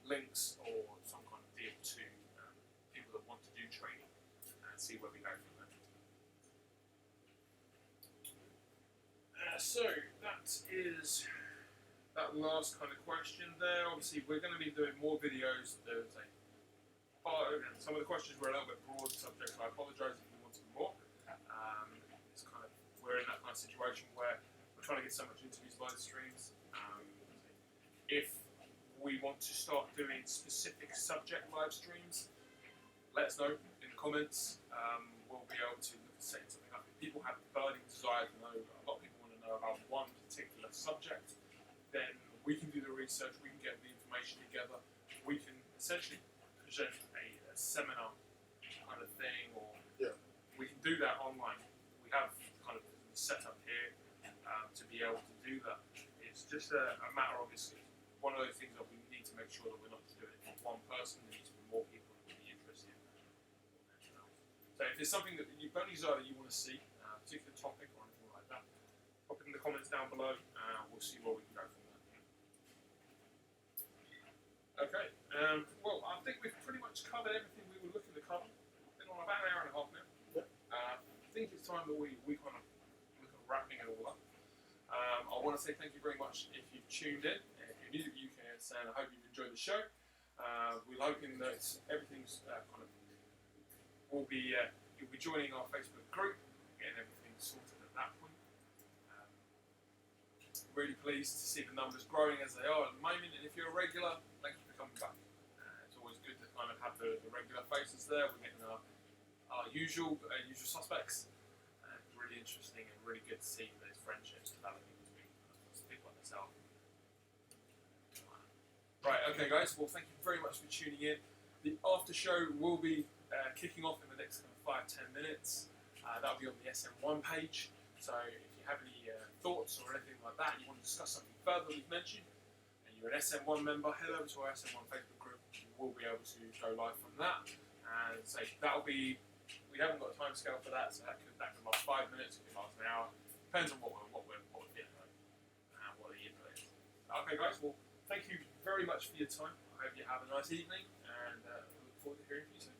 links or some kind of deal to people that want to do training and see where we go from there. So that is that last kind of question there. Obviously, we're going to be doing more videos. There's and some of the questions were a little bit broad subjects. I apologise if you wanted more. It's kind of we're in that kind of situation where we're trying to get so much interviews live streams. If we want to start doing specific subject live streams, let us know in the comments. We'll be able to look at setting something up. If people have burning desire to know, a lot of people want to know about one particular subject, then we can do the research, we can get the information together, we can essentially present a seminar kind of thing, or we can do that online. We have kind of set up here to be able to do that. It's just a matter, obviously, one of those things that we need to make sure that we're not just doing it for one person. There needs to be more people who will be interested in that. So if there's something that you burning desire that you want to see, a particular topic or anything like that, pop it in the comments down below. We'll see where we can go from there. Okay. Well, I think we've pretty much covered everything we were looking to cover. Been on about an hour and a half now. I think it's time that we kind of look at wrapping it all up. I want to say thank you very much if you've tuned in. If you're new to UKSN, I hope you've enjoyed the show. We're hoping that everything's kind of will be. You'll be joining our Facebook group, getting everything sorted at that point. Really pleased to see the numbers growing as they are at the moment. And if you're a regular, thank you for coming back. It's always good to kind of have the regular faces there. We're getting our usual suspects. It's really interesting and really good to see those friendships developing between people like myself. Right, okay guys, well thank you very much for tuning in. The after show will be kicking off in the next kind of 5-10 minutes. That'll be on the SM1 page. So if you have any thoughts or anything like that, you want to discuss something further we've mentioned, and you're an SM1 member, head over to our SM1 Facebook group. You will be able to go live from that. And so that'll be, we haven't got a time scale for that, so that could last 5 minutes, it could last an hour. Depends on what we're feeling like and what the input is. Okay guys, well thank you very much for your time. I hope you have a nice evening, and I look forward to hearing from you soon.